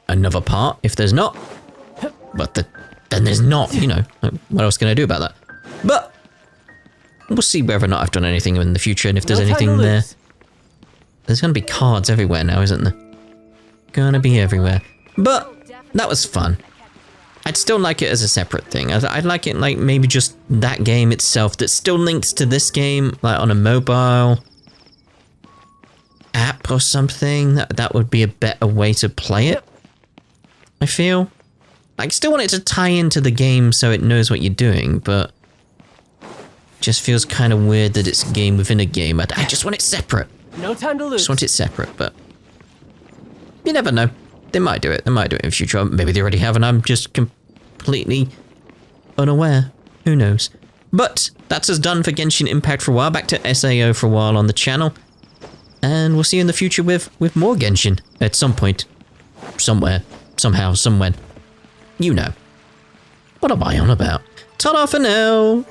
another part. If there's not, but then there's not, you know. What else can I do about that? But we'll see whether or not I've done anything in the future, and if there's anything there. There's going to be cards everywhere now, isn't there? Gonna be everywhere. But that was fun. I'd still like it as a separate thing. I'd like it like maybe just that game itself that still links to this game, like on a mobile app or something. That would be a better way to play it, I feel. I still want it to tie into the game so it knows what you're doing, but just feels kind of weird that it's a game within a game. I just want it separate. No time to lose. Just want it separate, but you never know. They might do it. They might do it in future. Maybe they already have, and I'm just completely unaware. Who knows? But that's us done for Genshin Impact for a while. Back to SAO for a while on the channel. And we'll see you in the future with more Genshin at some point. Somewhere. Somehow. Somewhen. You know. What am I on about? Ta-da for now!